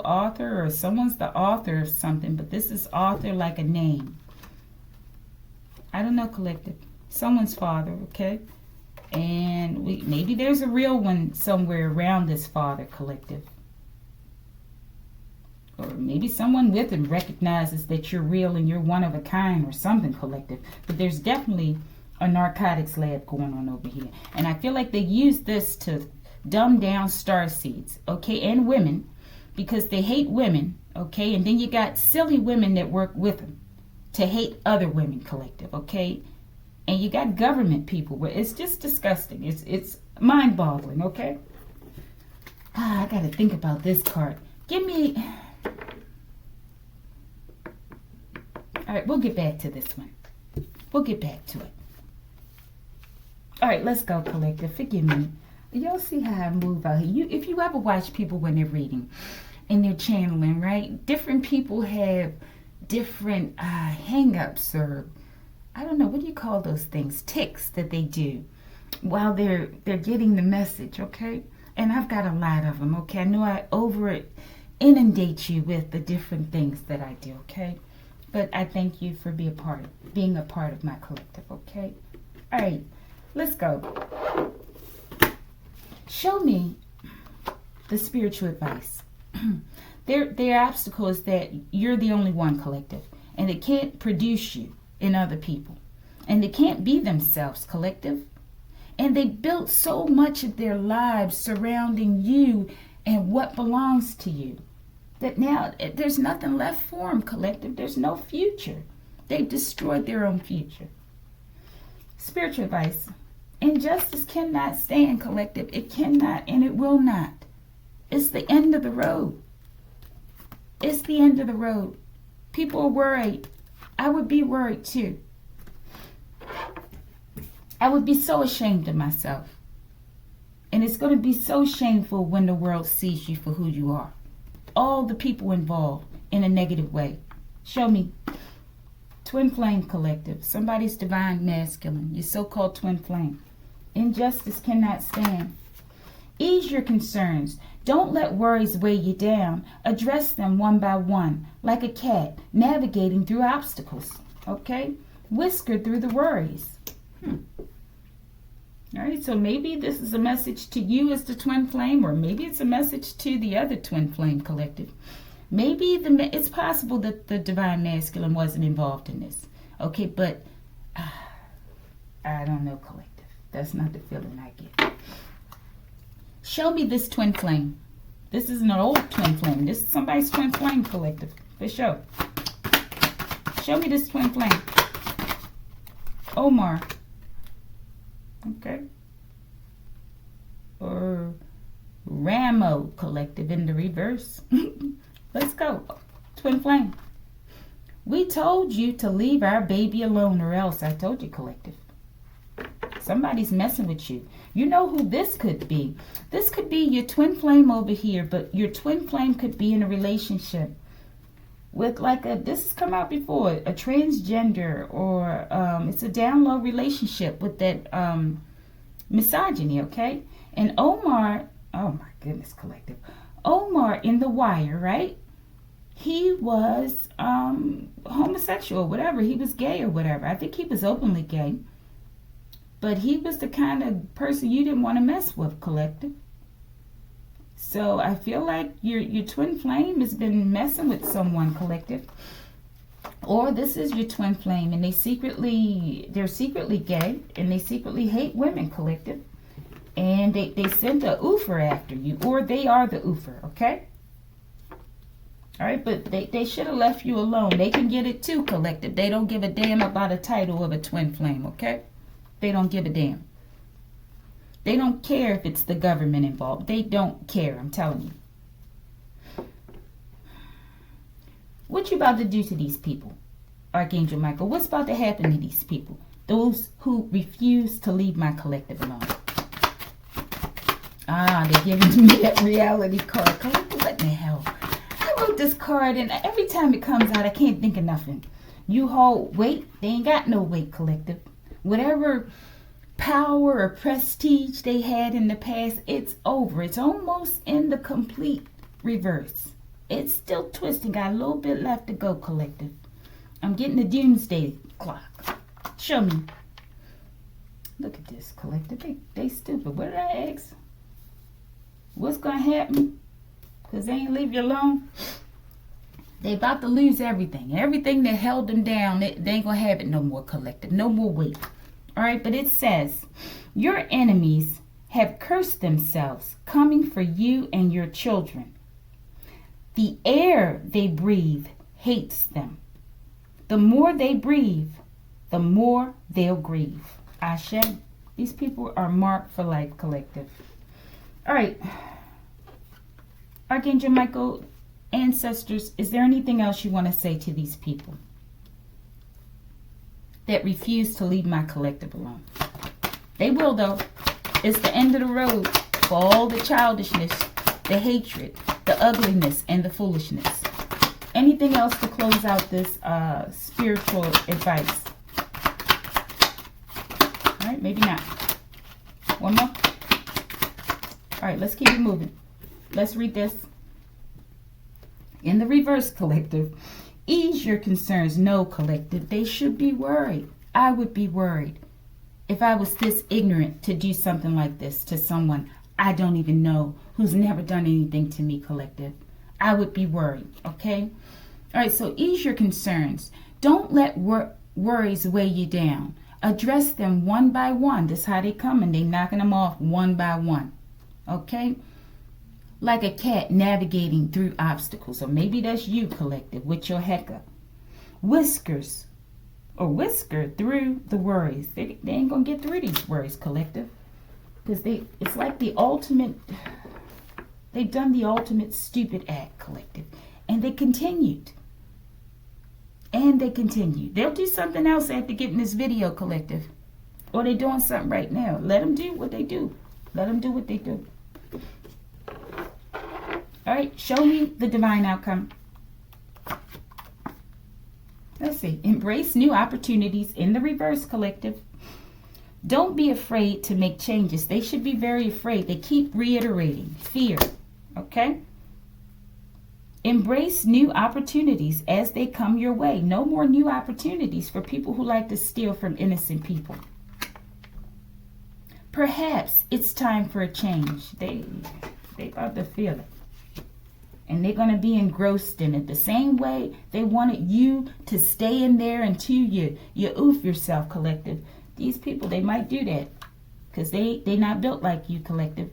author, or someone's the author of something, but this is author like a name. I don't know, collective. Someone's father, okay? And maybe there's a real one somewhere around this father, collective. Or maybe someone with him recognizes that you're real and you're one of a kind or something, collective. But there's definitely a narcotics lab going on over here. And I feel like they use this to dumb down starseeds, okay, and women, because they hate women, okay? And then you got silly women that work with them to hate other women, collective, okay? And you got government people where it's just disgusting. It's mind-boggling, okay? I got to think about this card. Give me... All right, we'll get back to this one. We'll get back to it. All right, let's go, collective. Forgive me. Y'all see how I move out here. If you ever watch people when they're reading and they're channeling, right? Different people have different hang-ups, or I don't know, what do you call those things? Tics that they do while they're getting the message, okay? And I've got a lot of them, okay? I know I inundate you with the different things that I do, okay? But I thank you for being a part of my collective, okay? All right, let's go. Show me the spiritual advice. Their obstacle is that you're the only one, collective, and they can't produce you in other people, and they can't be themselves, collective, and they built so much of their lives surrounding you and what belongs to you that now there's nothing left for them, collective. There's no future. They've destroyed their own future. Spiritual advice. Injustice cannot stand, collective. It cannot, and it will not. It's the end of the road. It's the end of the road. People are worried. I would be worried too. I would be so ashamed of myself. And it's going to be so shameful when the world sees you for who you are. All the people involved in a negative way. Show me. Twin flame, collective. Somebody's divine masculine. Your so-called twin flame. Injustice cannot stand. Ease your concerns. Don't let worries weigh you down. Address them one by one, like a cat navigating through obstacles. Okay? Whisker through the worries. All right, so maybe this is a message to you as the twin flame, or maybe it's a message to the other twin flame collective. Maybe it's possible that the divine masculine wasn't involved in this. Okay, but I don't know, collective. That's not the feeling I get. Show me this twin flame. This isn't an old twin flame. This is somebody's twin flame, collective, for sure. Show me this twin flame. Omar. Okay. Or Ramo, collective, in the reverse. Let's go. Twin flame. We told you to leave our baby alone, or else. I told you, collective. Somebody's messing with you. You know who this could be. This could be your twin flame over here, but your twin flame could be in a relationship with this has come out before, a transgender, or it's a down low relationship with that misogyny, okay? And Omar, oh my goodness, collective. Omar in The Wire, right? He was homosexual, whatever. He was gay or whatever. I think he was openly gay. But he was the kind of person you didn't want to mess with, collective. So I feel like your twin flame has been messing with someone, collective. Or this is your twin flame and they're secretly gay and they secretly hate women, collective. And they sent a oofer after you, or they are the oofer, okay? All right, but they should have left you alone. They can get it too, collective. They don't give a damn about a title of a twin flame, okay? They don't give a damn. They don't care if it's the government involved. They don't care, I'm telling you. What you about to do to these people, Archangel Michael? What's about to happen to these people? Those who refuse to leave my collective alone. They're giving me that reality card. Collective, what the hell? I wrote this card and every time it comes out, I can't think of nothing. You hold weight. They ain't got no weight, collective. Whatever power or prestige they had in the past, it's over. It's almost in the complete reverse. It's still twisting. Got a little bit left to go, collective. I'm getting the doomsday clock. Show me. Look at this, collective. They stupid. What did I ask? What's going to happen? Because they ain't leave you alone. They about to lose everything. Everything that held them down, they ain't going to have it no more, collective. No more weight. All right, but it says, your enemies have cursed themselves, coming for you and your children. The air they breathe hates them. The more they breathe, the more they'll grieve. Ashe. These people are marked for life, collective. All right. Archangel Michael, ancestors, is there anything else you want to say to these people that refuse to leave my collective alone? They will, though. It's the end of the road for all the childishness, the hatred, the ugliness, and the foolishness. Anything else to close out this spiritual advice? All right, maybe not. One more. All right, let's keep it moving. Let's read this. In the reverse, collective. Ease your concerns. No, collective. They should be worried. I would be worried if I was this ignorant to do something like this to someone I don't even know, who's never done anything to me, collective. I would be worried, okay? All right, so ease your concerns. Don't let worries weigh you down. Address them one by one. That's how they come, and they knocking them off one by one, okay? Like a cat navigating through obstacles. Or maybe that's you, collective, with your hecker. Whisker through the worries. They ain't gonna get through these worries, collective. Because it's like the ultimate, they've done the ultimate stupid act, collective. And they continued. And they continue. They'll do something else after getting this video, collective. Or they're doing something right now. Let them do what they do. Let them do what they do. All right, show me the divine outcome. Let's see. Embrace new opportunities in the reverse, collective. Don't be afraid to make changes. They should be very afraid. They keep reiterating fear. Okay? Embrace new opportunities as they come your way. No more new opportunities for people who like to steal from innocent people. Perhaps it's time for a change. They about to feel it. And they're going to be engrossed in it. The same way they wanted you to stay in there until you oof yourself, collective. These people, they might do that. Because they not built like you, collective.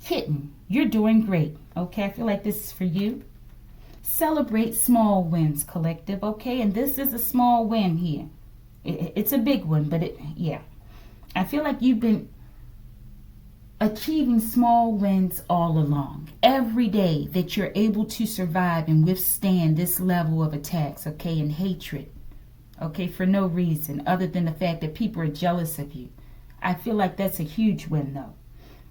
Kitten, you're doing great. Okay, I feel like this is for you. Celebrate small wins, collective. Okay, and this is a small win here. It's a big one, but yeah. I feel like you've been achieving small wins all along. Every day that you're able to survive and withstand this level of attacks, okay, and hatred, okay, for no reason other than the fact that people are jealous of you. I feel like that's a huge win, though.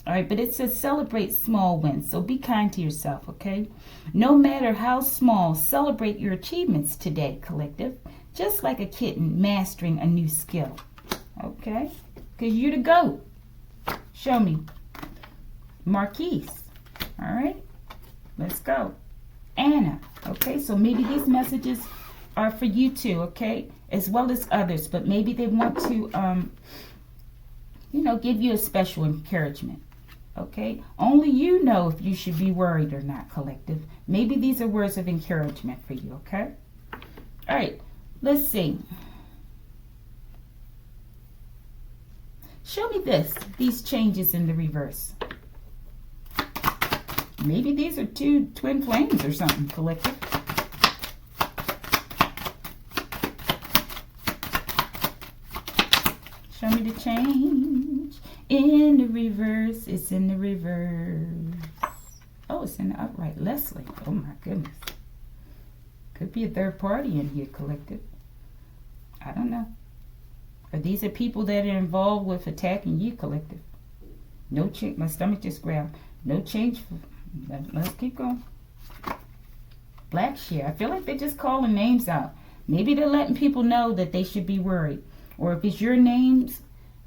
All right, but it says celebrate small wins, so be kind to yourself, okay? No matter how small, celebrate your achievements today, collective. Just like a kitten mastering a new skill, okay? Because you're the GOAT. Show me. Marquise. All right, let's go. Anna. Okay, so maybe these messages are for you too, okay, as well as others, but maybe they want to give you a special encouragement. Okay, only you know if you should be worried or not, collective. Maybe these are words of encouragement for you. Okay, all right, let's see. Show me these changes in the reverse. Maybe these are two twin flames or something, collective. Show me the change in the reverse. It's in the reverse. Oh, it's in the upright. Leslie. Oh, my goodness. Could be a third party in here, collective. I don't know. Or these are people that are involved with attacking you, collective. No change. My stomach just growled. No change. Let's keep going. Black shear. I feel like they're just calling names out. Maybe they're letting people know that they should be worried. Or if it's your names,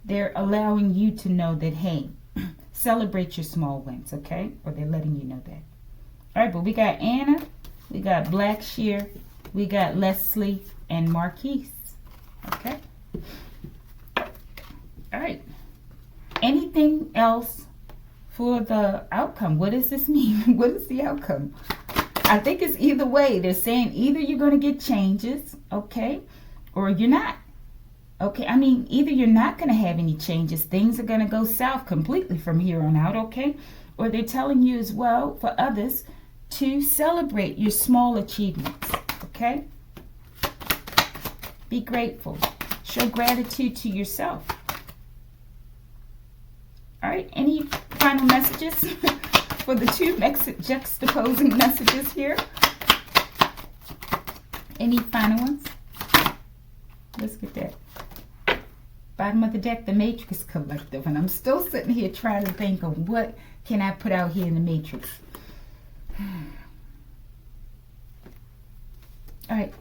they're allowing you to know that, hey, celebrate your small wins, okay? Or they're letting you know that. All right, but we got Anna, we got Black Shear, we got Leslie, and Marquise, okay? All right. Anything else for the outcome? What does this mean? What is the outcome? I think it's either way. They're saying either you're going to get changes, okay, or you're not. Okay, I mean, either you're not going to have any changes, things are going to go south completely from here on out, okay? Or they're telling you as well, for others, to celebrate your small achievements, okay? Be grateful. Show gratitude to yourself. All right, any final messages for the two juxtaposing messages here? Any final ones? Let's get that. Bottom of the deck, the Matrix Collective. And I'm still sitting here trying to think of what can I put out here in the Matrix. All right,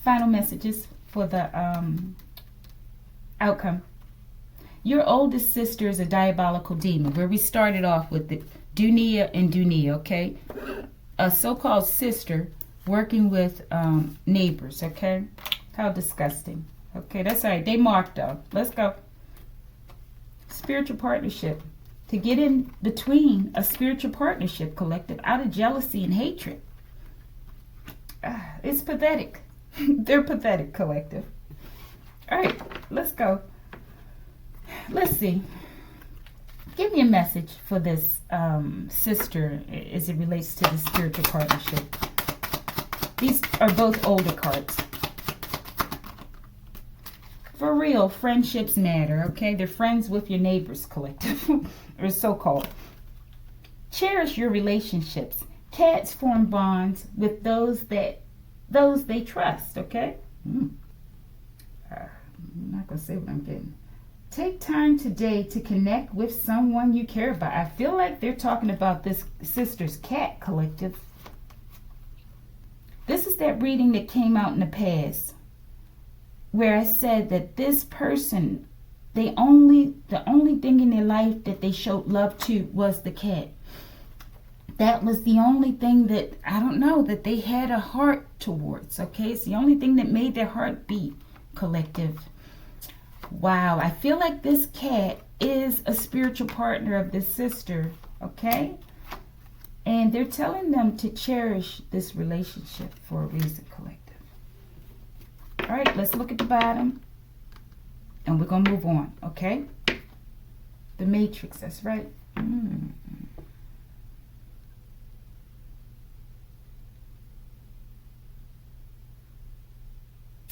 final messages for the outcome. Your oldest sister is a diabolical demon, where we started off with the Dunia and Dunia, okay? A so-called sister working with neighbors, okay? How disgusting. Okay, that's all right. They marked though. Let's go. Spiritual partnership. To get in between a spiritual partnership, collective, out of jealousy and hatred. It's pathetic. They're pathetic, collective. All right, let's go. Let's see. Give me a message for this sister as it relates to the spiritual partnership. These are both older cards. For real, friendships matter, okay? They're friends with your neighbors, collective, or so-called. Cherish your relationships. Cats form bonds with those they trust, okay? I'm not going to say what I'm getting. Take time today to connect with someone you care about. I feel like they're talking about this sister's cat, collective. This is that reading that came out in the past, where I said that this person, the only thing in their life that they showed love to was the cat. That was the only thing that, I don't know, that they had a heart towards, okay? It's the only thing that made their heart beat, collective. Wow, I feel like this cat is a spiritual partner of this sister, okay? And they're telling them to cherish this relationship for a reason, collective. All right, let's look at the bottom. And we're going to move on, okay? The Matrix, that's right.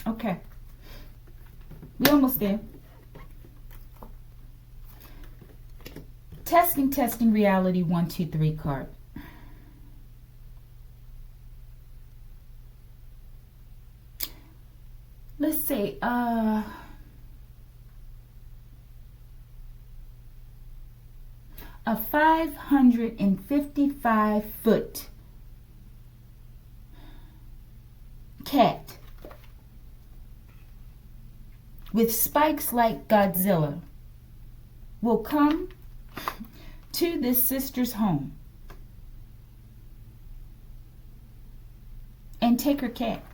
Okay. We're almost there. Testing reality 1, 2, 3 card. Let's say a 555-foot cat with spikes like Godzilla will come to this sister's home and take her cat.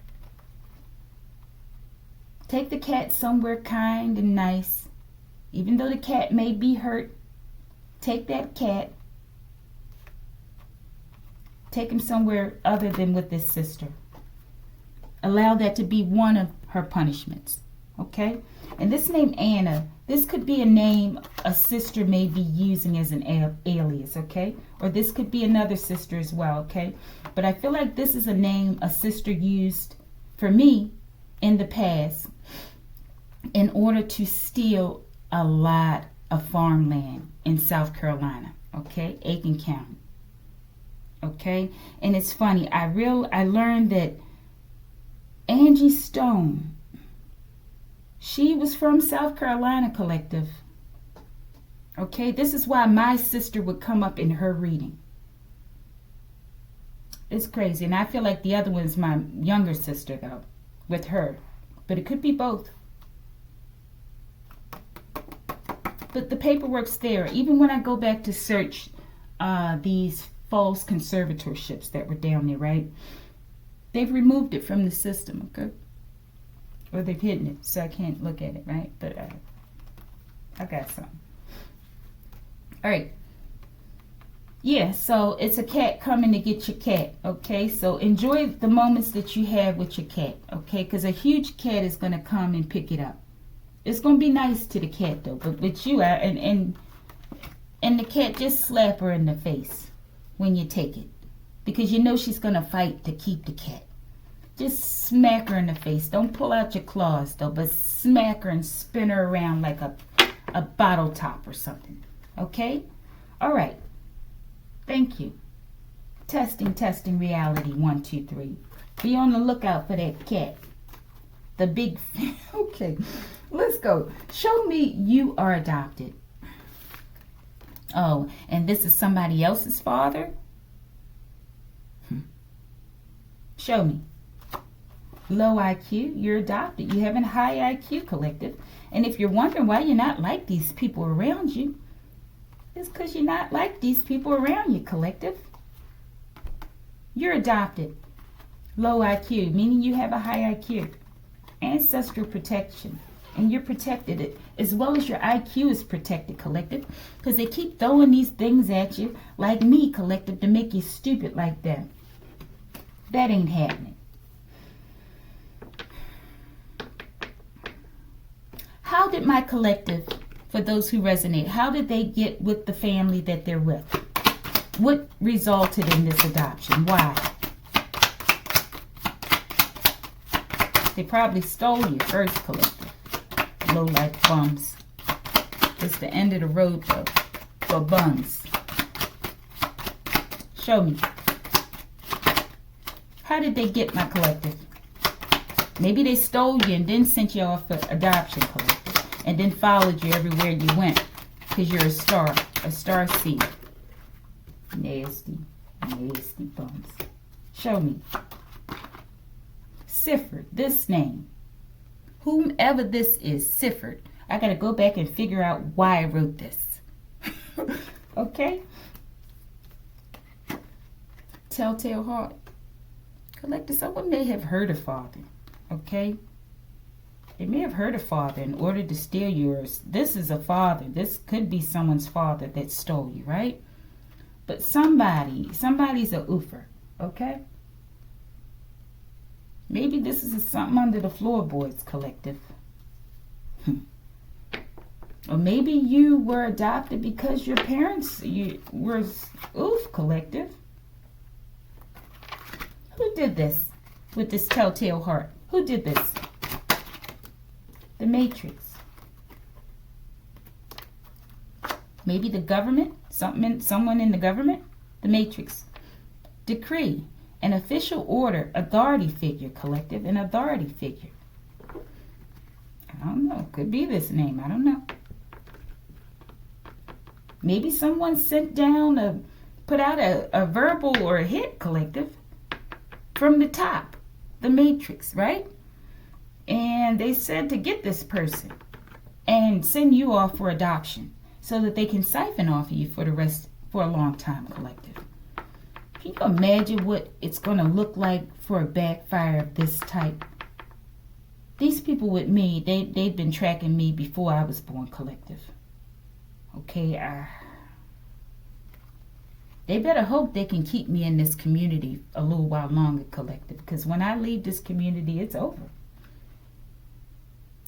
Take the cat somewhere kind and nice. Even though the cat may be hurt, take that cat. Take him somewhere other than with this sister. Allow that to be one of her punishments. Okay? And this name Anna, this could be a name a sister may be using as an alias, okay? Or this could be another sister as well, okay? But I feel like this is a name a sister used for me in the past in order to steal a lot of farmland in South Carolina, okay? Aiken County. Okay? And it's funny, I learned that Angie Stone, she was from South Carolina, collective. Okay, this is why my sister would come up in her reading. It's crazy. And I feel like the other one is my younger sister, though, with her. But it could be both. But the paperwork's there. Even when I go back to search these false conservatorships that were down there, right? They've removed it from the system, okay? Or they've hidden it, so I can't look at it, right? But I got some. All right. Yeah, so it's a cat coming to get your cat, okay? So enjoy the moments that you have with your cat, okay? Because a huge cat is going to come and pick it up. It's going to be nice to the cat, though. But with you, and the cat, just slap her in the face when you take it. Because you know she's going to fight to keep the cat. Just smack her in the face. Don't pull out your claws, though, but smack her and spin her around like a bottle top or something. Okay? All right. Thank you. Testing reality 1, 2, 3. Be on the lookout for that cat. The big... Okay. Let's go. Show me you are adopted. Oh, and this is somebody else's father? Show me. Low IQ, you're adopted. You have a high IQ, collective. And if you're wondering why you're not like these people around you, it's because you're not like these people around you, collective. You're adopted. Low IQ, meaning you have a high IQ. Ancestral protection. And you're protected as well as your IQ is protected, collective. Because they keep throwing these things at you, like me, collective, to make you stupid like that. That ain't happening. How did my collective, for those who resonate, how did they get with the family that they're with? What resulted in this adoption? Why? They probably stole you first, collective. Low-life bums. It's the end of the road, though, for bums. Show me. How did they get my collective? Maybe they stole you and then sent you off for adoption, collective, and then followed you everywhere you went because you're a star seed. Nasty bums. Show me. Sifford, this name. Whomever this is, Sifford. I got to go back and figure out why I wrote this. Okay? Telltale heart. Collector, someone may have heard a father. Okay? They may have hurt a father in order to steal yours. This is a father. This could be someone's father that stole you, right? But somebody's a oofer, okay? Maybe this is something under the floorboards, collective. Or maybe you were adopted because your parents were oof, collective. Who did this with this telltale heart? Who did this? The Matrix. Maybe the government, someone in the government. The Matrix. Decree, an official order, authority figure, collective, an authority figure. I don't know. Could be this name. I don't know. Maybe someone sent down put out a verbal or a hit, collective, from the top, the Matrix, right? And they said to get this person and send you off for adoption so that they can siphon off of you for a long time, collective. Can you imagine what it's going to look like for a backfire of this type? These people with me, they've been tracking me before I was born, collective. Okay, they better hope they can keep me in this community a little while longer, collective, because when I leave this community, it's over.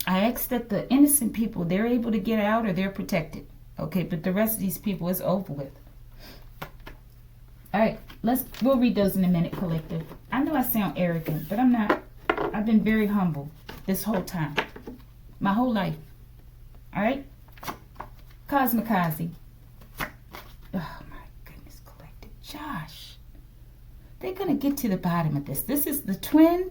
I ask that the innocent people, they're able to get out or they're protected. Okay, but the rest of these people, it's over with. All right, we'll read those in a minute, collective. I know I sound arrogant, but I'm not. I've been very humble this whole time. My whole life. All right? Cosmikaze. Oh, my goodness, collective. Josh. They're going to get to the bottom of this. This is the twin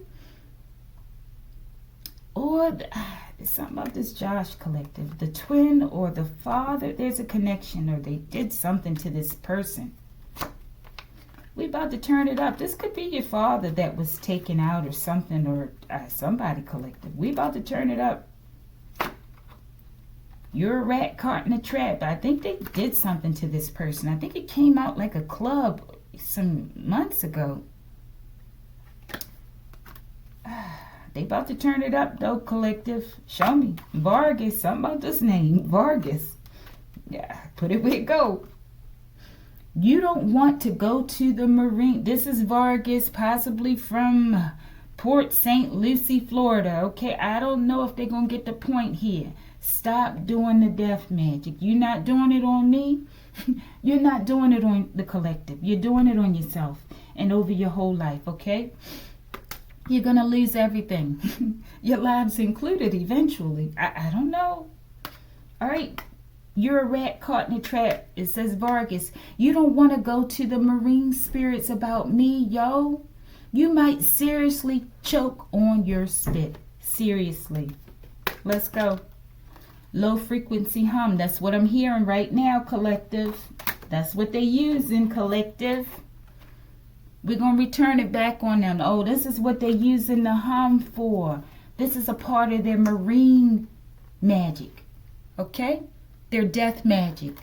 or there's something about this Josh, collective. The twin or the father. There's a connection or they did something to this person. We about to turn it up. This could be your father that was taken out or something, or somebody, collective. We about to turn it up. You're a rat caught in a trap. I think they did something to this person. I think it came out like a club some months ago. They about to turn it up, though, collective. Show me. Vargas. Something about this name. Vargas. Yeah, put it where it go. You don't want to go to the Marine. This is Vargas, possibly from Port St. Lucie, Florida. Okay, I don't know if they're going to get the point here. Stop doing the death magic. You're not doing it on me. You're not doing it on the collective. You're doing it on yourself and over your whole life, okay? You're going to lose everything. Your lives included eventually. I don't know. All right. You're a rat caught in a trap. It says Vargas. You don't want to go to the marine spirits about me, yo. You might seriously choke on your spit. Seriously. Let's go. Low frequency hum. That's what I'm hearing right now, collective. That's what they use in collective. We're going to return it back on them. Oh, this is what they using the hum for. This is a part of their marine magic. Okay? Their death magic.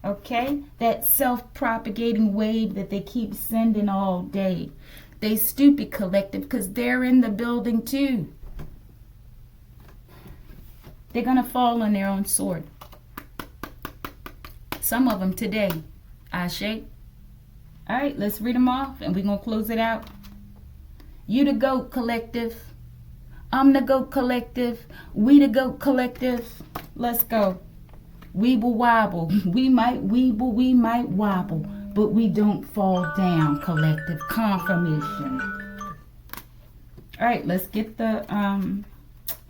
Okay? That self-propagating wave that they keep sending all day. They stupid, collective, because they're in the building too. They're going to fall on their own sword. Some of them today. Ashe. All right, let's read them off and we're going to close it out. You the GOAT, collective. I'm the GOAT, collective. We the GOAT, collective. Let's go. We will wobble. We might weeble, we might wobble, but we don't fall down, collective. Confirmation. All right, let's get the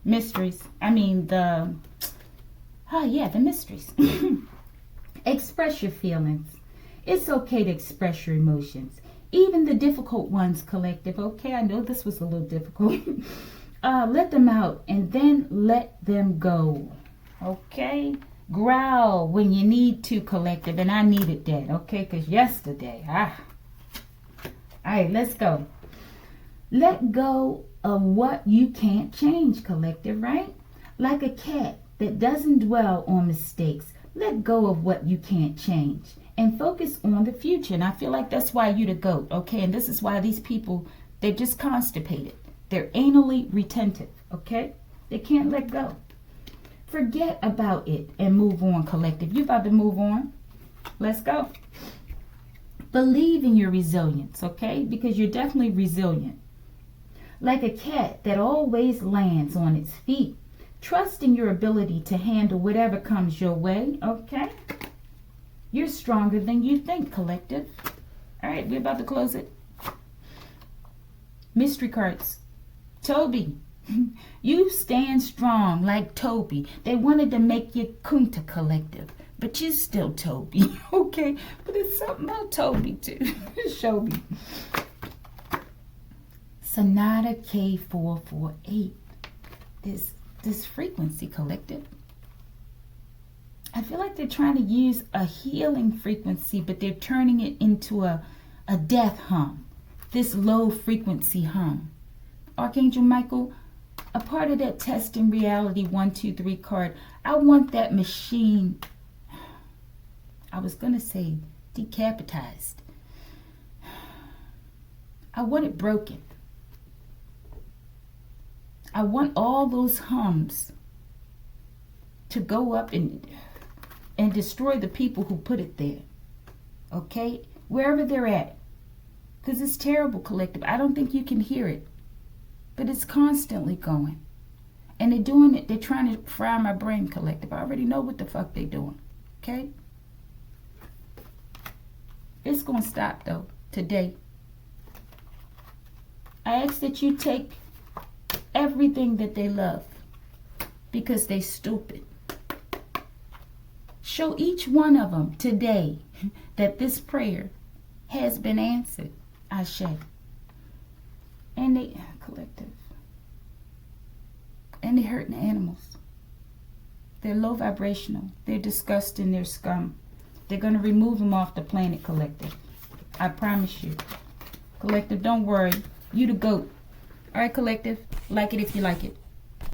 mysteries. The mysteries. Express your feelings. It's okay to express your emotions, even the difficult ones, collective. Okay, I know this was a little difficult. Let them out and then let them go. Okay? Growl when you need to, collective, and I needed that, okay? Because yesterday, All right, let's go. Let go of what you can't change, collective, right? Like a cat that doesn't dwell on mistakes. Let go of what you can't change and focus on the future. And I feel like that's why you're the GOAT, okay? And this is why these people, they're just constipated. They're anally retentive, okay? They can't let go. Forget about it and move on, collective. You about to move on. Let's go. Believe in your resilience, okay? Because you're definitely resilient. Like a cat that always lands on its feet. Trust in your ability to handle whatever comes your way, okay? You're stronger than you think, collective. All right, we're about to close it. Mystery cards. Toby, you stand strong like Toby. They wanted to make you Kunta, collective, but you're still Toby, okay? But it's something about Toby too. Show me. Sonata K448. This frequency, collective. I feel like they're trying to use a healing frequency, but they're turning it into a death hum. This low frequency hum. Archangel Michael, a part of that test in reality 1, 2, 3 card, I want that machine, I was going to say decapitized. I want it broken. I want all those hums to go up and destroy the people who put it there. Okay? Wherever they're at. Because it's terrible, collective. I don't think you can hear it. But it's constantly going. And they're doing it. They're trying to fry my brain, collective. I already know what the fuck they're doing. Okay? It's going to stop, though, today. I ask that you take everything that they love. Because they stupid. Show each one of them today that this prayer has been answered. Ashe. And they, collective. And they're hurting animals. They're low vibrational. They're disgusting. They're scum. They're going to remove them off the planet, collective. I promise you. Collective, don't worry. You the GOAT. All right, collective. Like it if you like it.